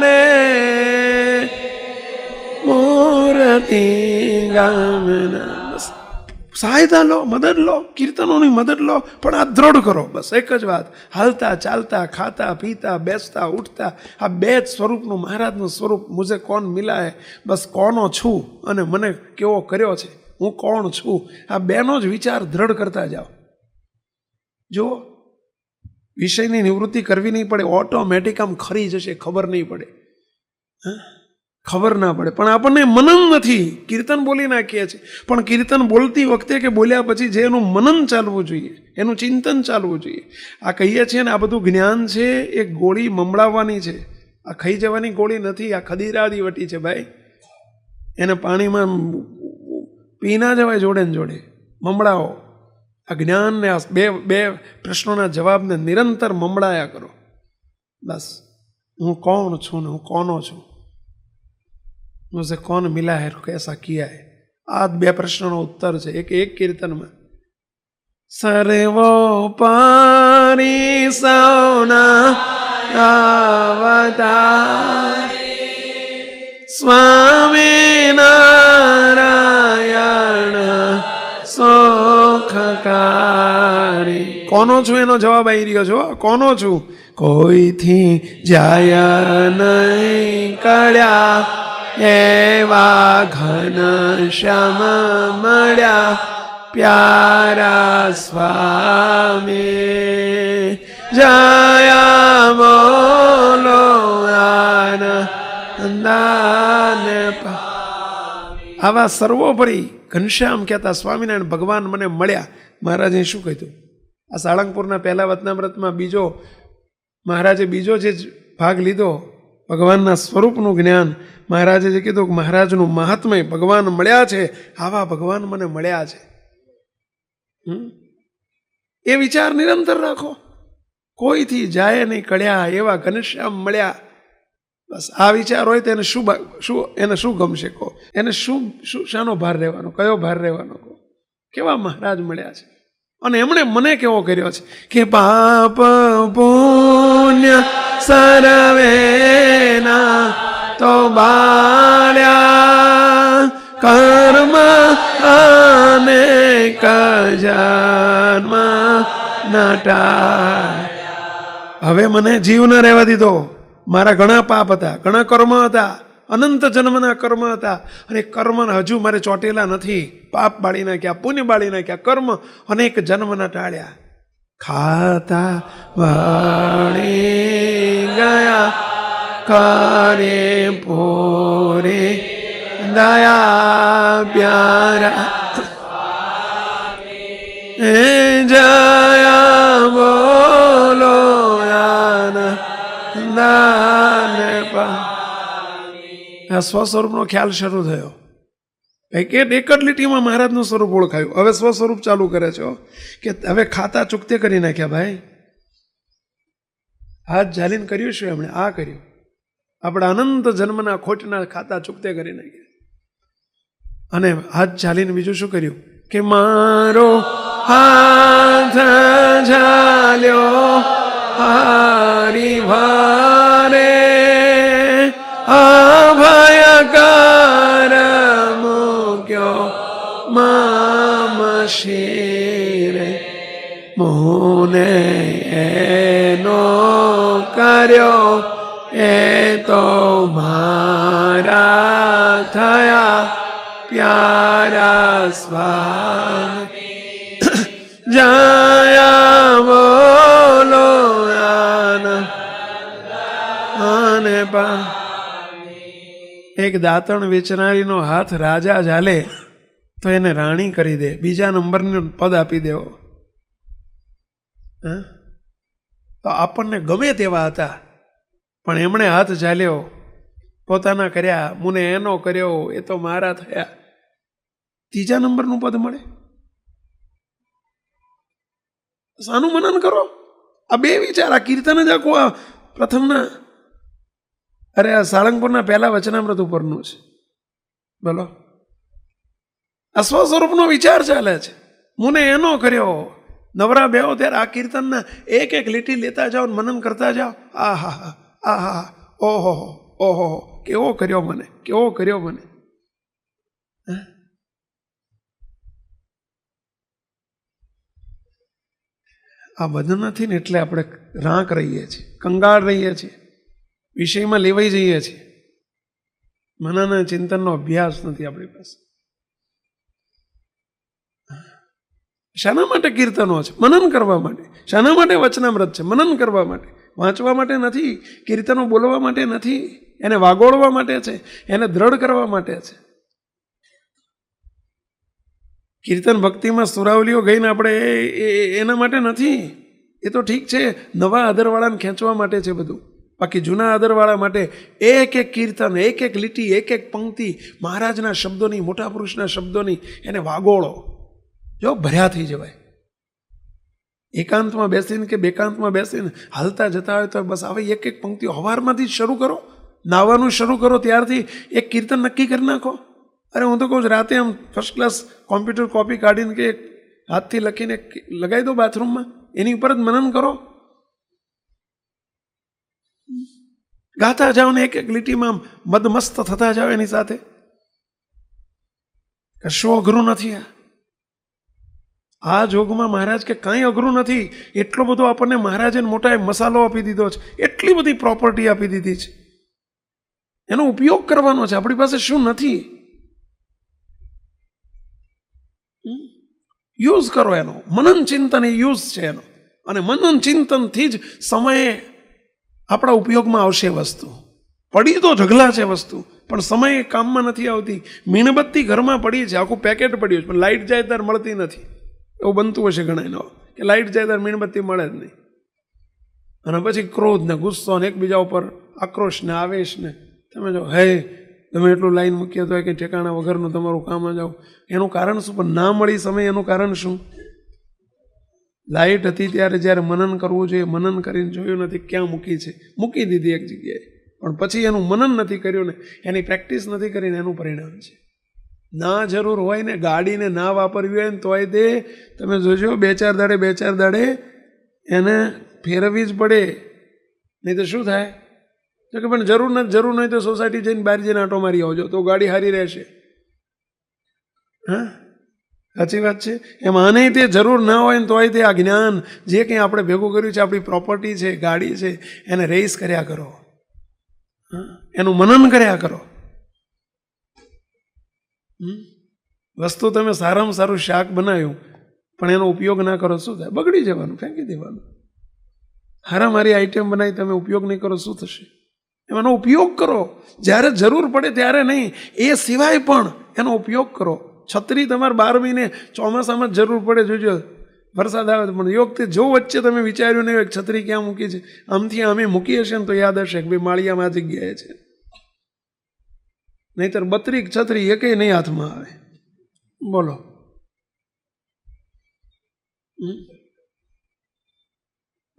રે મૂર્તિ ગામના. સહાયતા લો, મદદ લો, કીર્તનોની મદદ લો, પણ આ દ્રઢ કરો. બસ એક જ વાત. હાલતા ચાલતા, ખાતા પીતા, બેસતા ઉઠતા, આ 2 જ સ્વરૂપનું મહારાજનું સ્વરૂપ. મુझे કોણ મિલા હે, બસ કોનો છું અને મને કેવો કર્યો છે, હું કોણ છું, આ 2નો જ વિચાર દ્રઢ કરતા જાઓ. જુઓ, વિષયની નિવૃત્તિ કરવી નહીં પડે, ઓટોમેટિક આમ ખરી જશે, ખબર નહીં પડે. ખબર ના પડે, પણ આપણને મનન નથી. કીર્તન બોલી નાખીએ છીએ, પણ કીર્તન બોલતી વખતે કે બોલ્યા પછી જે એનું મનન ચાલવું જોઈએ, એનું ચિંતન ચાલવું જોઈએ. આ કહીએ છીએ ને, આ બધું જ્ઞાન છે, એ ગોળી મમડાવવાની છે. આ ખાઈ જવાની ગોળી નથી. આ ખદીરાદી વટી છે ભાઈ. એને પાણીમાં પી ના જવાય જોડે ને જોડે. મમડાવો. આ જ્ઞાનને આ બે પ્રશ્નોના જવાબને નિરંતર મમડાયા કરો. બસ હું કોણ છું ને હું કોનો છું, મુझे कौन मिला है, कैसा किया है. આ 2 પ્રશ્નોનો ઉત્તર છે એક કીર્તનમાં. સર્વોપરી સૌના અવતારી સ્વામી નારાયણ સુખકારી. કોનો છું એનો જવાબ આવી રહ્યો છો. કોનો છું? કોઈથી જાય નહીં કળ્યા એવા ઘન શ્યામ મળ્યા પ્યારા સ્વામી જય બોલો આનંદાને. આવા સર્વોપરી ઘનશ્યામ કહેતા સ્વામિનારાયણ ભગવાન મને મળ્યા. મહારાજે શું કહ્યું? આ સાળંગપુરના પહેલા વતનામૃતમાં મહારાજે બીજો જે ભાગ લીધો, ભગવાનના સ્વરૂપનું જ્ઞાન, મહારાજે જે કીધું કે મહારાજનું મહાત્મય, ભગવાન મળ્યા છે, આવા ભગવાન મને મળ્યા છે. એ વિચાર નિરંતર રાખો. કોઈથી જાય નહીં કળ્યા એવા ઘનશ્યામ મળ્યા. બસ આ વિચાર હોય તો એને શું ગમશે કહો, એને શાનો ભાર રહેવાનો, કયો ભાર રહેવાનો કહો. કેવા મહારાજ મળ્યા છે. અને એમણે મને કેવો કર્યો છે કે પાપ પુણ્ય સર્વેના તો બાળ્યા કર્મ અનેક જન્મ નટા. હવે મને જીવ ન રહેવા દીધો. મારા ઘણા પાપ હતા, ઘણા કર્મ હતા, અનંત જન્મના કર્મ હતા, અને કર્મ હજુ મારે ચોટેલા નથી. પાપ બાળી નાખ્યા, પુણ્ય બાળી નાખ્યા, કર્મ અનેક જન્મના ટાળ્યા. ખાતા વાળી ગયા કરે પોરે દયા પ્યારા જયા બોલો આ સ્વસ્વરૂપનો ખ્યાલ શરૂ થયો. એક જ લીટીમાં મહારાજનું સ્વરૂપ ઓળખાયું. હવે સ્વસ્વરૂપ ચાલુ કરે છે કે હવે ખાતા ચૂકતે કરી નાખ્યા ભાઈ. હાથ ઝાલીને કર્યું શું એમણે? આ કર્યું. આપણા અનંત જન્મના ખોટના ખાતા ચૂકતે કરી નાખ્યા. અને હાથ ઝાલીને બીજું શું કર્યું કે મારો હાથ ઝાલ્યો હારી ભારે અભયકાર મૂક્યો મામ શિરે મોને એનો કર્યો એ તો મારા થયા પ્યારા સ્વામી જયા બોલો આને પા. એક દાંતણ વેચનારીનો હાથ રાજા ઝાલે તો એને રાણી કરી દે, બીજા નંબરનું પદ આપી દેવો. તો આપણને ગમે તેવા હતા, પણ એમણે હાથ ઝાલ્યો, પોતાના કર્યા, મુને એનો કર્યો એ તો મારા થયા, ત્રીજા નંબરનું પદ મળે. સાનું મનન કરો. આ બે વિચાર, આ કીર્તન જ આખું આ પ્રથમના, અરે આ સાળંગપુરના પહેલા વચનામૃત ઉપરનું છે. બોલો, આ સ્વસ્વરૂપનો વિચાર ચાલે છે. મુને એનો કર્યો. નવરા બેહો ત્યારે આ કીર્તનના એક એક લીટી લેતા જાઓ, મનન કરતા જાઓ. આહા આહા ઓહો ઓહો કેવો કર્યો મને, કેવો કર્યો મને. આ બધું નથી ને એટલે આપણે રાંક રહીએ છીએ, કંગાળ રહીએ છીએ, વિષયમાં લેવાઈ જઈએ છીએ. મનન ચિંતનનો અભ્યાસ નથી આપણી પાસે. શાના માટે કીર્તનો છે? મનન કરવા માટે. શાના માટે વચનામૃત છે? મનન કરવા માટે. વાંચવા માટે નથી, કીર્તનો બોલવા માટે નથી, એને વાગોળવા માટે છે, એને દ્રઢ કરવા માટે છે. કીર્તન ભક્તિમાં સુરાવલીઓ ગઈને આપણે એના માટે નથી. એ તો ઠીક છે, નવા આદરવાળાને ખેંચવા માટે છે બધું. બાકી જૂના આદરવાળા માટે એક એક કીર્તન, એક એક લીટી, એક એક પંક્તિ મહારાજના શબ્દોની, મોટા પુરુષના શબ્દોની એને વાગોળો. જો ભર્યા થઈ જવાય. એકાંતમાં બેસીને કે બેકાંતમાં બેસીને હાલતા જતા હોય તો બસ આવે એક એક પંક્તિઓ હવારમાંથી શરૂ કરો, નાવાનું શરૂ કરો, ત્યારથી એક કીર્તન નક્કી કરી નાખો. અરે હું તો કહું છું, રાતે આમ ફર્સ્ટ ક્લાસ કોમ્પ્યુટર કોપી કાઢીને કે હાથથી લખીને લગાવી દો બાથરૂમમાં, એની ઉપર જ મનન કરો. ગાતા જાઓ ને એક એક લીટીમાં મદમસ્ત થતા જાઓ એની સાથે. કશું અઘરું નથી. આ જોગમાં મહારાજ કે કાંઈ અઘરું નથી. એટલો બધો આપણને મહારાજે મોટા મસાલો આપી દીધો છે, એટલી બધી પ્રોપર્ટી આપી દીધી છે. એનો ઉપયોગ કરવાનો છે. આપણી પાસે શું નથી, યુઝ કરો એનો. મનન ચિંતન એ યુઝ છે એનો. અને મનન ચિંતનથી જ સમયે આપણા ઉપયોગમાં આવશે વસ્તુ. પડી તો ઢગલા છે વસ્તુ, પણ સમય કામમાં નથી આવતી. મીણબત્તી ઘરમાં પડી છે, આખું પેકેટ પડ્યું છે, પણ લાઇટ જાય ત્યારે મળતી નથી. એવું બનતું હશે ઘણા એનો કે લાઇટ જાય ત્યારે મીણબત્તી મળે જ નહીં. અને પછી ક્રોધ ને ગુસ્સો ને એકબીજા ઉપર આક્રોશ ને આવેશ ને તમે જો હે તમે એટલું લાઈન મૂકીએ તો કે ઠેકાણા વગરનું તમારું કામ જાઓ. એનું કારણ શું? પણ ના મળી સમય, એનું કારણ શું? લાઇટ હતી ત્યારે જ્યારે મનન કરવું જોઈએ, મનન કરીને જોયું નથી ક્યાં મૂકી છે. મૂકી દીધી એક જગ્યાએ, પણ પછી એનું મનન નથી કર્યું ને, એની પ્રેક્ટિસ નથી કરીને એનું પરિણામ છે. ના જરૂર હોય ને ગાડીને ના વાપરવી હોય ને તોય તે તમે જોજો 2-4 દાડે એને ફેરવવી જ પડે, નહીં તો શું થાય? તો કે પણ જરૂર નહીં તો સોસાયટી જઈને બહાર જઈને આંટો મારી આવજો તો ગાડી સારી રહેશે. હા, સાચી વાત છે. એમ આને તે જરૂર ના હોય ને તોય તે આ જ્ઞાન જે કંઈ આપણે ભેગું કર્યું છે, આપણી પ્રોપર્ટી છે, ગાડી છે, એને રેસ કર્યા કરો, એનું મનન કર્યા કરો. વસ્તુ તમે સારામાં સારું શાક બનાવ્યું પણ એનો ઉપયોગ ના કરો શું થાય? બગડી જવાનું, ફેંકી દેવાનું. હારામારી આઈટમ બનાવી તમે ઉપયોગ નહીં કરો શું થશે? એનો ઉપયોગ કરો, જ્યારે જરૂર પડે ત્યારે નહીં, એ સિવાય પણ એનો ઉપયોગ કરો. છત્રી તમારે 12 મહિને ચોમાસામાં જ જરૂર પડે, જોજો વરસાદ આવે પણ યોગથી જો વચ્ચે તમે વિચાર્યું નહીં છત્રી ક્યાં મૂકી છે, આમથી અમે મૂકી હશે ને તો યાદ હશે કે ભાઈ માળિયામાં આ જગ્યાએ છે, નહીતર 32 છત્રી એકેય નહીં હાથમાં આવે. બોલો.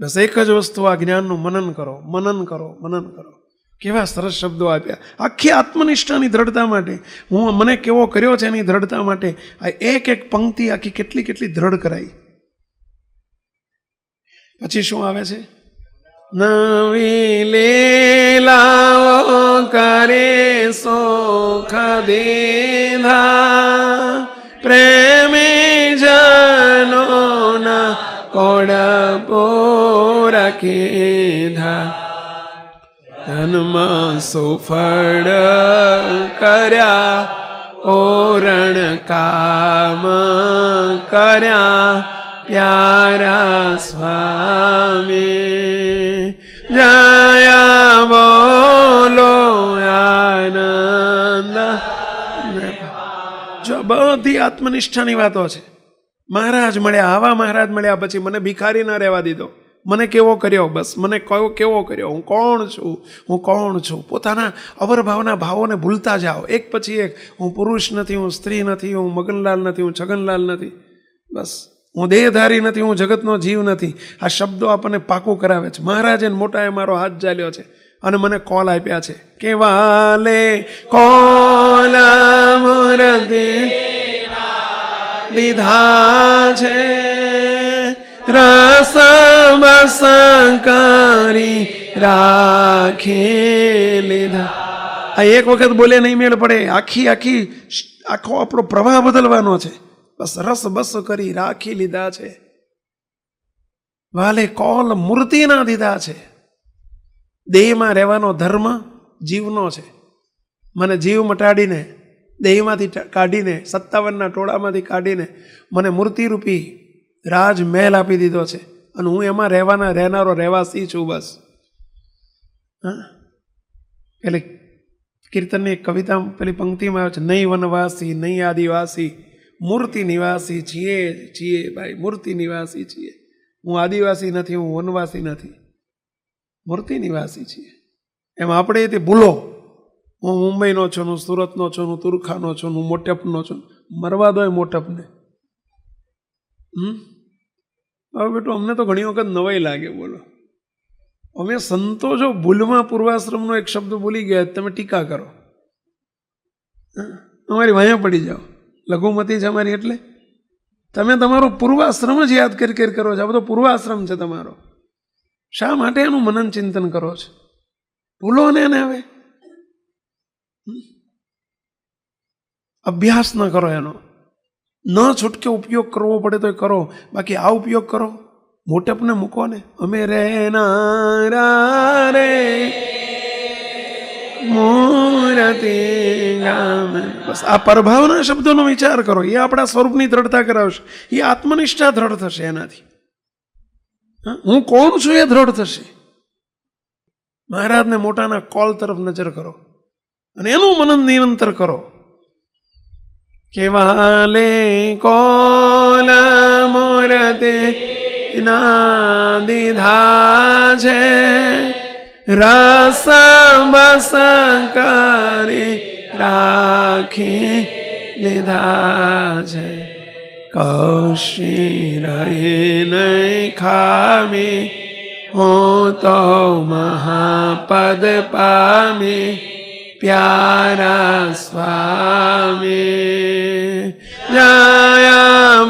બસ એક જ વસ્તુ, આ જ્ઞાનનું મનન કરો, મનન કરો, મનન કરો. કેવા સરસ શબ્દો આપ્યા આખી આત્મનિષ્ઠાની દ્રઢતા માટે. મને કેવો કર્યો છે એની દ્રઢતા માટે આ એક પંક્તિ આખી કેટલી દ્રઢ કરાઈ. પછી શું આવે છે? નવી લીલાઓ કરે સોખ દેધા, પ્રેમી જનોના કોડપો રાખેધા, ધનમાં સુફળ કર્યા ઓરણ કામ કર્યા પ્યારા સ્વામી, જયા બોલો આનંદ. જો બધી આત્મનિષ્ઠાની વાતો છે. મહારાજ મળ્યા, આવા મહારાજ મળ્યા પછી મને ભિખારી ના રહેવા દીધો. મને કેવો કર્યો, બસ મને કેવો કર્યો, હું કોણ છું. પોતાના અવરભાવના ભાવોને ભૂલતા જાઓ એક પછી એક. હું પુરુષ નથી, હું સ્ત્રી નથી, હું મગનલાલ નથી, હું છગનલાલ નથી, બસ હું દેહધારી નથી, હું જગતનો જીવ નથી. આ શબ્દો આપણને પાકું કરાવે છે. મહારાજે મોટાએ મારો હાથ ચાલ્યો છે અને મને કોલ આપ્યા છે કે વાલે કોલ મૂર્તિ દીધા છે, રસ બસ કરી રાખી લીધા. આ એક વખત બોલે નહીં મેળ પડે, આખો આપણો પ્રવાહ બદલવાનો છે. બસ રસ બસ કરી રાખી લીધા છે, વાલે કોલ મૂર્તિના દીધા છે. દેહમાં રહેવાનો ધર્મ જીવનો છે. મને જીવ મટાડીને દેહમાંથી કાઢીને 57ના ટોળામાંથી કાઢીને મને મૂર્તિરૂપી રાજમહેલ આપી દીધો છે અને હું એમાં રહેનારો રહેવાસી છું. બસ પેલી કીર્તનની એક કવિતા પેલી પંક્તિમાં આવે છે, નહીં વનવાસી નહીં આદિવાસી, મૂર્તિ નિવાસી છીએ ભાઈ, મૂર્તિ નિવાસી છીએ. હું આદિવાસી નથી, હું વનવાસી નથી, મૂર્તિ નિવાસી છીએ. એમ આપણે તે ભૂલો, હું મુંબઈનો છું, હું સુરતનો છું, હું તુરખાનો છું, હું મોટપનો છું. મરવા દો મોટપને. હવે બેટો અમને તો ઘણી વખત નવાઈ લાગે. બોલો, અમે સંતો જો ભૂલમાં પૂર્વાશ્રમનો એક શબ્દ ભૂલી ગયા, તમે ટીકા કરો, અમારી વાયા પડી જાઓ. લઘુમતી છે અમારી એટલે તમે તમારો પૂર્વાશ્રમ જ યાદ કરી કરો છો. આ બધો પૂર્વાશ્રમ છે તમારો. શા માટે એનું મનન ચિંતન કરો છો? ભૂલો ને એને હવે અભ્યાસ ન કરો એનો. ન છૂટકે ઉપયોગ કરવો પડે તો કરો, બાકી આ ઉપયોગ કરો, મોટપને મૂકો ને. અમે રહેનારા રે મૂર્તિ ગામ. બસ આ પરભાવના શબ્દોનો વિચાર કરો. એ આપણા સ્વરૂપની દ્રઢતા કરાવશે. એ આત્મનિષ્ઠા દ્રઢ થશે એનાથી. હું કોણ છું એ દ્રઢ થશે. મહારાજને મોટાના કોલ તરફ નજર કરો અને એનું મનન નિરંતર કરો. કેવાલે કોલ મૂર્તિ ના દીધા છે, રસ બસ કરી રાખી લીધા છે, કશી રહી નહીં ખામી હું તો મહાપદ પામે પ્યારા સ્વામી જય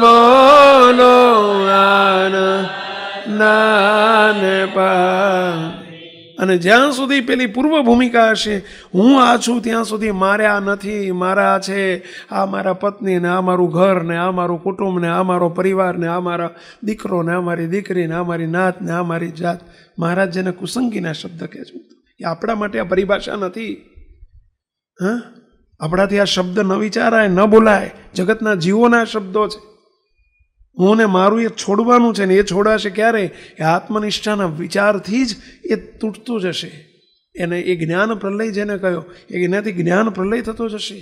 બોલો આનંદ પા. અને જ્યાં સુધી પેલી પૂર્વ ભૂમિકા હશે, હું આ છું ત્યાં સુધી મારે આ નથી, મારા આ છે, આ મારા પત્ની ને આ મારું ઘર ને આ મારું કુટુંબ ને આ મારો પરિવાર ને આ મારા દીકરો ને આ મારી દીકરી ને આ મારી નાત ને આ મારી જાત. મહારાજ જેને કુસંગીના શબ્દ કહે છે, એ આપણા માટે આ પરિભાષા નથી. હા, આપણાથી આ શબ્દ ન વિચારાય, ન બોલાય. જગતના જીવોના શબ્દો છે. હું ને મારું એ છોડવાનું છે ને એ છોડાશે ક્યારે? એ આત્મનિષ્ઠાના વિચારથી જ એ તૂટતું જશે. એને એ જ્ઞાન પ્રલય જેને કહ્યો, એનાથી જ્ઞાન પ્રલય થતો જશે.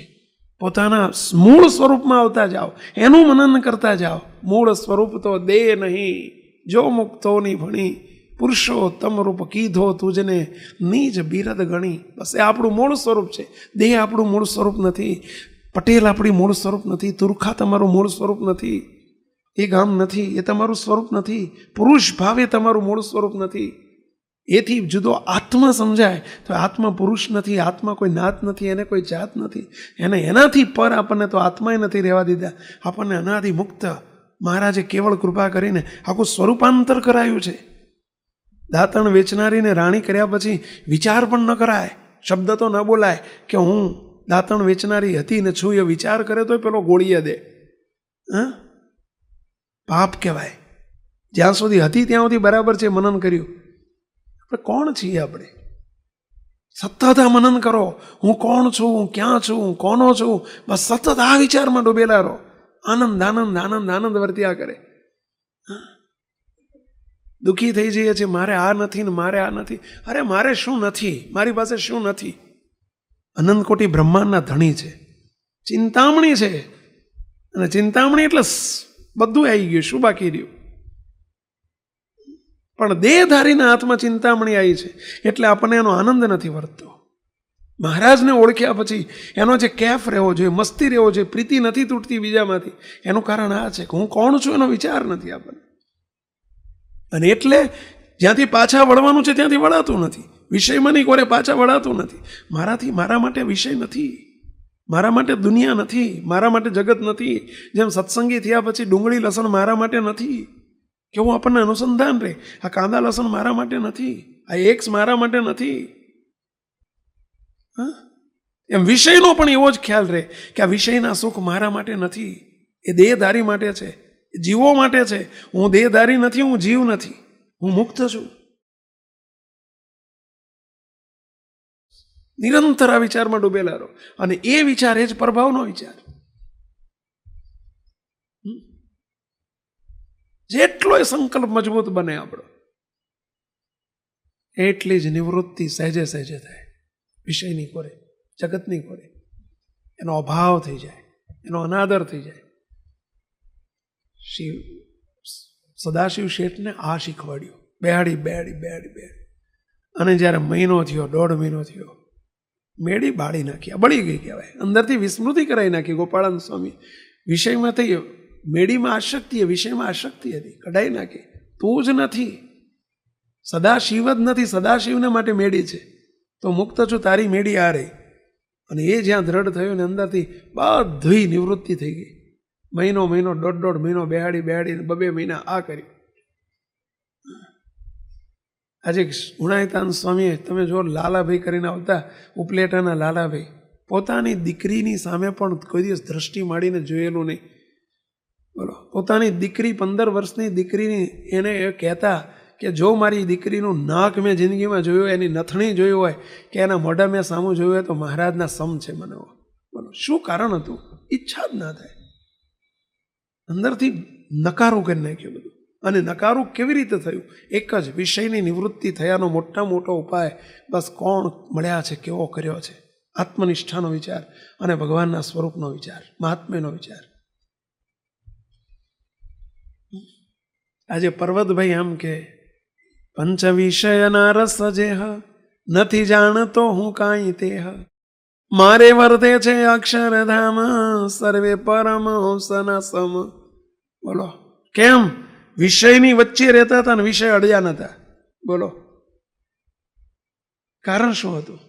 પોતાના મૂળ સ્વરૂપમાં આવતા જાઓ, એનું મનન કરતા જાઓ. મૂળ સ્વરૂપ તો દે નહીં, જો મુક્તોની ભણી, પુરુષોત્તમ રૂપ કીધો તુજને નીજ બિરદ ગણી. બસ એ આપણું મૂળ સ્વરૂપ છે. દેહ આપણું મૂળ સ્વરૂપ નથી. પટેલ આપણી મૂળ સ્વરૂપ નથી. તુરખા તમારું મૂળ સ્વરૂપ નથી. એ ગામ નથી, એ તમારું સ્વરૂપ નથી. પુરુષ ભાવ એ તમારું મૂળ સ્વરૂપ નથી. એથી જુદો આત્મા સમજાય તો આત્મા પુરુષ નથી, આત્મા કોઈ નાત નથી, એને કોઈ જાત નથી. એને એનાથી પર આપણને તો આત્માએ નથી રહેવા દીધા. આપણને અનાદિ મુક્ત મહારાજે કેવળ કૃપા કરીને આખું સ્વરૂપાંતર કરાયું છે. દાંતણ વેચનારીને રાણી કર્યા પછી વિચાર પણ ન કરાય, શબ્દ તો ન બોલાય કે હું દાંતણ વેચનારી હતી ને છું. એ વિચાર કરે તો પેલો ગોળીએ દે. હા, પાપ કહેવાય. જ્યાં સુધી હતી ત્યાં સુધી બરાબર છે, મનન કર્યું. આપણે કોણ છીએ? આપણે સતત આ મનન કરો. હું કોણ છું, હું ક્યાં છું, હું કોનો છું? બસ સતત આ વિચારમાં ડૂબેલા રહો. આનંદ આનંદ આનંદ આનંદ વર્ત્યા કરે. દુઃખી થઈ જઈએ છીએ, મારે આ નથી ને મારે આ નથી. અરે મારે શું નથી? મારી પાસે શું નથી? અનંત કોટી બ્રહ્માંડના ધણી છે, ચિંતામણી છે. અને ચિંતામણી એટલે બધું આવી ગયું, શું બાકી રહ્યું? પણ દેહધારીના હાથમાં ચિંતામણી આવી છે એટલે આપણને એનો આનંદ નથી વર્તતો. મહારાજને ઓળખ્યા પછી એનો જે કેફ રહેવો જોઈએ, મસ્તી રહેવો જોઈએ, પ્રીતિ નથી તૂટતી બીજામાંથી, એનું કારણ આ છે કે હું કોણ છું એનો વિચાર નથી આપણને. અને એટલે જ્યાંથી પાછા વળવાનું છે ત્યાંથી વળાતું નથી. વિષયમાં નહીં કોરે પાછા વળાતું નથી. મારા માટે વિષય નથી, મારા માટે દુનિયા નથી, મારા માટે જગત નથી. જેમ સત્સંગી થયા પછી ડુંગળી લસણ મારા માટે નથી, કેવું આપણને અનુસંધાન રહે. આ કાંદા લસણ મારા માટે નથી, આ એક્સ મારા માટે નથી. હા, એમ વિષયનો પણ એવો જ ખ્યાલ રહે કે આ વિષયના સુખ મારા માટે નથી, એ દેહધારી માટે છે, જીવો માટે છે. હું દેહધારી નથી, હું જીવ નથી, હું મુક્ત છું. નિરંતર આ વિચારમાં ડૂબેલા રહો. અને એ વિચાર એ જ પ્રભાવનો વિચાર. જેટલો એ સંકલ્પ મજબૂત બને આપણો, એટલી જ નિવૃત્તિ સહેજે સહેજે થાય. વિષયની કોરે, જગતની કોરે એનો અભાવ થઈ જાય, એનો અનાદર થઈ જાય. સદાશિવ શેઠને આ શીખવાડ્યું, બેહાડી બેહાડી બેહાડી બેહાડી. અને જ્યારે મહિનો થયો, 1.5 મહિનો થયો, મેળી બાળી નાખી, બળી ગઈ કહેવાય. અંદરથી વિસ્મૃતિ કરાવી નાખી. ગોપાળાનંદ સ્વામી વિષયમાં થઈ, મેળીમાં આશક્તિ, વિષયમાં આશક્તિ હતી, કઢાઈ નાખી. તું જ નથી, સદાશિવ જ નથી, સદાશિવને માટે મેળી છે. તો મુક્ત છું, તારી મેળી આ રહી. અને એ જ્યાં દ્રઢ થયો ને અંદરથી બધી નિવૃત્તિ થઈ ગઈ. મહિનો 1.5 મહિનો બેહાડી બેહાડીને 2 મહિના આ કર્યું. આજે ગુણાયતાન સ્વામીએ તમે જો લાલાભાઈ કરીને આવતા, ઉપલેટાના લાલાભાઈ, પોતાની દીકરીની સામે પણ કોઈ દિવસ દ્રષ્ટિ માંડીને જોયેલું નહીં. બોલો, પોતાની દીકરી 15 વર્ષની દીકરીની એને એ કહેતા કે જો મારી દીકરીનું નાક મેં જિંદગીમાં જોયું, એની નથણી જોયું હોય કે એના મોઢા મેં સામું જોયું હોય તો મહારાજના સમ છે મને. બોલો, શું કારણ હતું? ઈચ્છા જ ના થાય. અંદરથી નકારું કરી નાખ્યું બધું. અને નકારું કેવી રીતે થયું? એક જ વિષયની નિવૃત્તિ થયાનો મોટા મોટો ઉપાય બસ કોણ મળ્યા છે, કેવો કર્યો છે? આત્મનિષ્ઠાનો વિચાર અને ભગવાનના સ્વરૂપનો વિચાર, મહાત્મ્યનો વિચાર. આજે પર્વતભાઈ આમ કે પંચ વિષયના રસ જેહ નથી જાણતો હું કાંઈ તેહ, મારે વર્તે છે અક્ષરધામ સર્વે પરમ હંસના સમ. બોલો, કેમ? વિષયની વચ્ચે રહેતા હતા ને વિષય અડ્યા નતા. બોલો, કારણ શું હતું?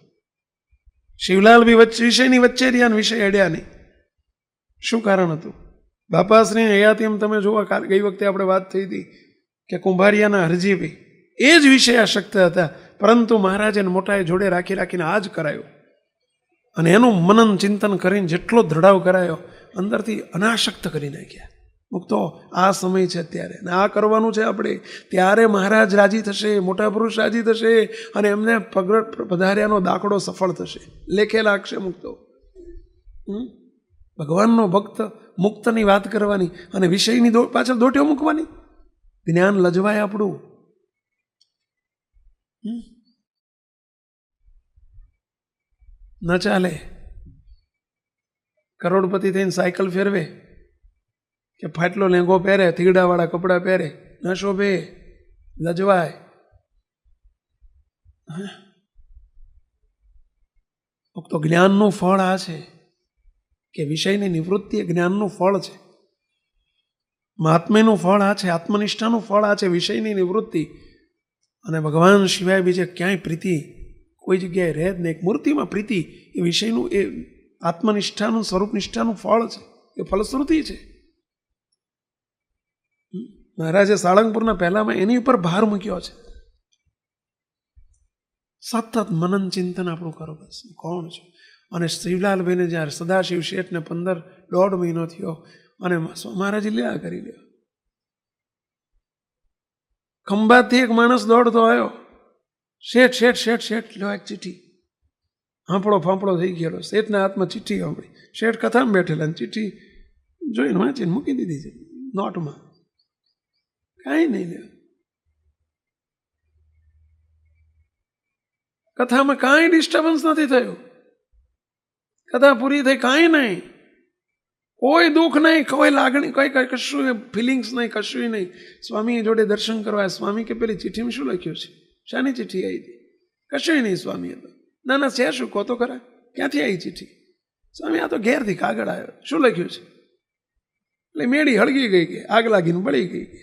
શિવલાલ બી વિષયની વચ્ચે રહ્યા ને વિષય અડ્યા નહીં. શું કારણ હતું? બાપાશ્રી હયાતીમ તમે જુઓ, ગઈ વખતે આપણે વાત થઈ હતી કે કુંભારિયાના હરજીભાઈ એ જ વિષય આસક્ત હતા, પરંતુ મહારાજે મોટાએ જોડે રાખીને આ જ કરાયું. અને એનું મનન ચિંતન કરીને જેટલો દ્રઢાવ કરાયો, અંદરથી અનાસક્ત કરી નાખ્યા. મુક્તો આ સમય છે અત્યારે, અને આ કરવાનું છે આપણે. ત્યારે મહારાજ રાજી થશે, મોટા પુરુષ રાજી થશે, અને એમને પધાર્યાનો દાખલો સફળ થશે, લેખે લાગશે. મુક્તો ભગવાનનો ભક્ત મુક્તની વાત કરવાની અને વિષયની પાછળ દોટીઓ મૂકવાની. જ્ઞાન લજવાય આપણું. ન ચાલે. કરોડપતિ થઈને સાયકલ ફેરવે કે ફાટલો લેંગો પહેરે, થીગડાવાળા કપડાં પહેરે, ન શોભે, લજવાય. તો જ્ઞાનનું ફળ આ છે કે વિષયની નિવૃત્તિ એ જ્ઞાનનું ફળ છે. મહાત્મ્યનું ફળ આ છે, આત્મનિષ્ઠાનું ફળ આ છે, વિષયની નિવૃત્તિ. અને ભગવાન સિવાય બીજે ક્યાંય પ્રીતિ કોઈ જગ્યાએ રહે જ નહીં. એક મૂર્તિમાં પ્રીતિ એ વિષયનું, એ આત્મનિષ્ઠાનું, સ્વરૂપ નિષ્ઠાનું ફળ છે, એ ફલશ્રુતિ છે. મહારાજે સાળંગપુરના પહેલામાં એની ઉપર ભાર મૂક્યો છે. સતત મનન ચિંતન આપણું કરો. બસ કોણ છે? અને શિવલાલભાઈને જ્યારે સદાશિવ શેઠને 1.5 મહિનો થયો અને મહારાજે લ્યા કરી લ્યો. ખંભાતથી એક માણસ દોડતો આવ્યો, શેઠ શેઠ શેઠ શેઠ લ્યો એક ચિઠ્ઠી. હાંફળો ફાંફળો થઈ ગયેલો. શેઠના હાથમાં ચિઠ્ઠી સાંભળી. શેઠ કથામાં બેઠેલા, ચિઠ્ઠી જોઈને વાંચીને મૂકી દીધી છે નોટમાં. કાંઈ નહીં લ્યો, કથામાં કાંઈ ડિસ્ટર્બન્સ નથી થયું. કથા પૂરી થઈ, કાંઈ નહીં, કોઈ દુઃખ નહીં, કોઈ લાગણી, કોઈ કશું ફિલિંગ્સ નહીં, કશું નહીં. સ્વામી જોડે દર્શન કરવા. સ્વામી કે પેલી ચિઠ્ઠીમાં શું લખ્યું છે? શાની ચિઠ્ઠી આવી હતી? કશું નહીં સ્વામી. હતો ના ના છે શું, કહો તો ખરા, ક્યાંથી આવી ચિઠ્ઠી? સ્વામી આ તો ઘેરથી કાગળ આવ્યો. શું લખ્યું છે? એટલે મેળી હળગી ગઈ કે આગ લાગીને બળી ગઈ કે.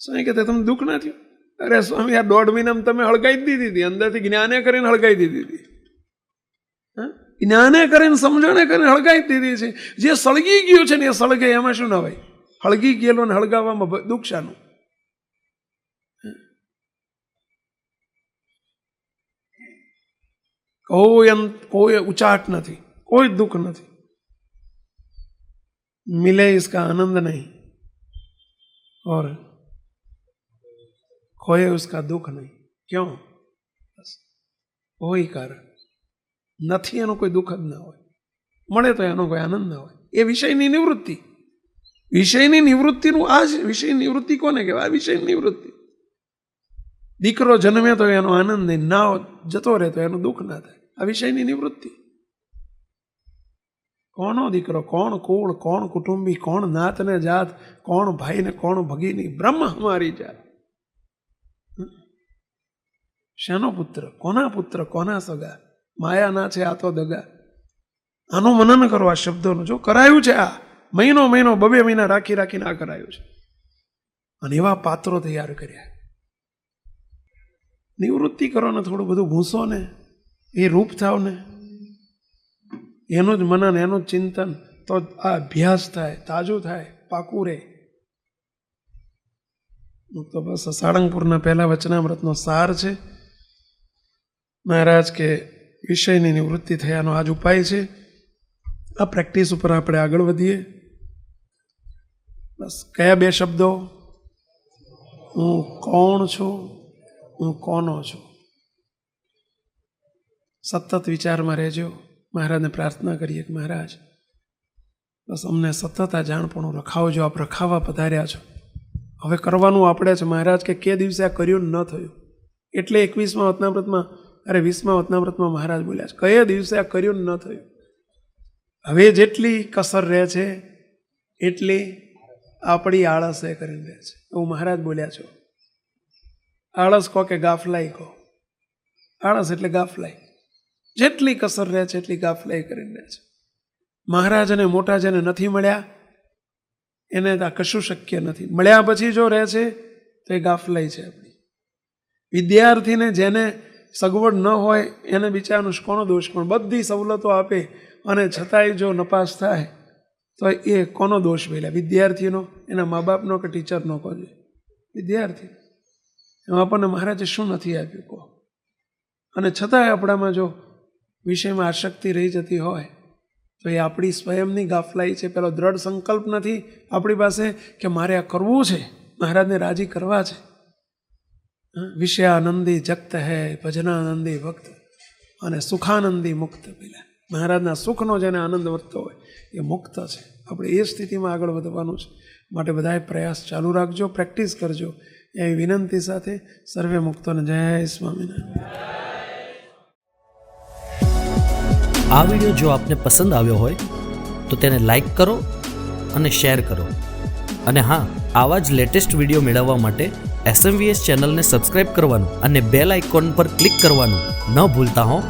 સ્વામી કહેતા તમને દુઃખ ના થયું? અરે સ્વામી આ 1.5 મહિનામાં તમે હળગાઈ દીધી હતી, અંદરથી જ્ઞાને કરીને હળગાઈ દીધી હતી. જ્ઞાને કરીને, સમજણે કરીને હળગાઈ દીધી છે. જે સળગી ગયું છે ને એ સળગે, એમાં શું ના હોય? હળગી ગયેલો ને હળગાવવામાં દુઃખ શાનું? કોઈ ઉચાટ નથી, કોઈ દુઃખ નથી. मिले इसका आनंद नहीं और खोए उसका दुख नहीं. क्यों? કોઈ કારણ નથી, એનો કોઈ દુઃખ જ ના હોય. મળે તો એનો કોઈ આનંદ ના હોય. એ વિષયની નિવૃત્તિ. વિષયની નિવૃત્તિનું આ જ વિષય નિવૃત્તિ કોને કહેવાય? આ વિષયની નિવૃત્તિ. દીકરો જન્મે તો એનો આનંદ નહીં, ના જતો રહે તો એનું દુઃખ ના થાય. આ વિષયની નિવૃત્તિ. કોનો દીકરો, કોણ કુળ, કોણ કુટુંબી, કોણ નાત ને જાત, કોણ ભાઈ ને કોણ ભગીની, બ્રહ્મ હમારી જાત. શાનો પુત્ર, કોના પુત્ર, કોના સગા? માયા ના છે આ તો દગા. આનું મનન કરો, આ શબ્દોનું. જો કરાયું છે આ મહિનો 2 મહિના રાખીને આ કરાયું છે. અને એવા પાત્રો તૈયાર કર્યા. નિવૃત્તિ કરો ને, થોડું બધું ભૂસો ને, એ રૂપ થાવ ને, એનું જ મનન, એનું જ ચિંતન, તો આ અભ્યાસ થાય, તાજું થાય, પાકું રહે. તો બસ સાળંગપુરના પહેલા વચનામૃતનો સાર છે. મહારાજ કે વિષયની નિવૃત્તિ થયાનો આજ ઉપાય છે. આ પ્રેક્ટિસ ઉપર આપણે આગળ વધીએ. બસ કયા 2 શબ્દો? હું કોણ છું, હું કોનો છું. સતત વિચારમાં રહેજો. મહારાજને પ્રાર્થના કરીએ કે મહારાજ બસ અમને સતત આ જાણપણું રખાવજો. આપ રખાવા પધાર્યા છો. હવે કરવાનું આપણે છે. મહારાજ કે દિવસે આ કર્યું ન થયું, એટલે 21મા વચનામૃતમાં, 20મા વચનામૃતમાં મહારાજ બોલ્યા છે, કયા દિવસે આ કર્યું ન થયું. હવે જેટલી કસર રહે છે એટલી આપણી આળસ એ કરીને રહે છે, એવું મહારાજ બોલ્યા છો. આળસ કહો કે ગાફલાઈ કહો. આળસ એટલે ગાફલાઈ. જેટલી કસર રહે છે એટલી ગાફલાઈ કરીને રહે છે. મહારાજને મોટા જેને નથી મળ્યા એને આ કશું શક્ય નથી. મળ્યા પછી જો રહે છે તો એ ગાફલાઈ છે આપણી. વિદ્યાર્થીને જેને સગવડ ન હોય એને બિચારાનો કોનો દોષ? પણ બધી સવલતો આપે અને છતાંય જો નપાસ થાય તો એ કોનો દોષ પહેલા? વિદ્યાર્થીનો, એના મા બાપનો કે ટીચરનો? કહો જોઈએ વિદ્યાર્થી. એમાં આપણને મહારાજે શું નથી આપ્યું કહો? અને છતાંય આપણામાં જો વિષયમાં આસક્તિ રહી જતી હોય તો એ આપણી સ્વયંની ગાફલાઈ છે. પેલો દ્રઢ સંકલ્પ નથી આપણી પાસે કે મારે આ કરવું છે, મહારાજને રાજી કરવા છે. વિષયાનંદી જગત હૈ, ભજનાનંદી ભક્ત અને સુખાનંદી મુક્ત. પેલા મહારાજના સુખનો જેને આનંદ વધતો હોય એ મુક્ત છે. આપણે એ સ્થિતિમાં આગળ વધવાનું છે. માટે બધાએ પ્રયાસ ચાલુ રાખજો, પ્રેક્ટિસ કરજો એવી વિનંતી સાથે સર્વે મુક્તોને જય સ્વામિનારાયણ. આ વિડીયો જો આપને પસંદ આવ્યો હોય તો તેને લાઈક કરો અને શેર કરો. અને હા, આવા જ લેટેસ્ટ વિડીયો મેળવવા માટે SMVS ચેનલને સબસ્ક્રાઇબ કરવાનું અને બેલ આઇકોન પર ક્લિક કરવાનું ન ભૂલતા હો.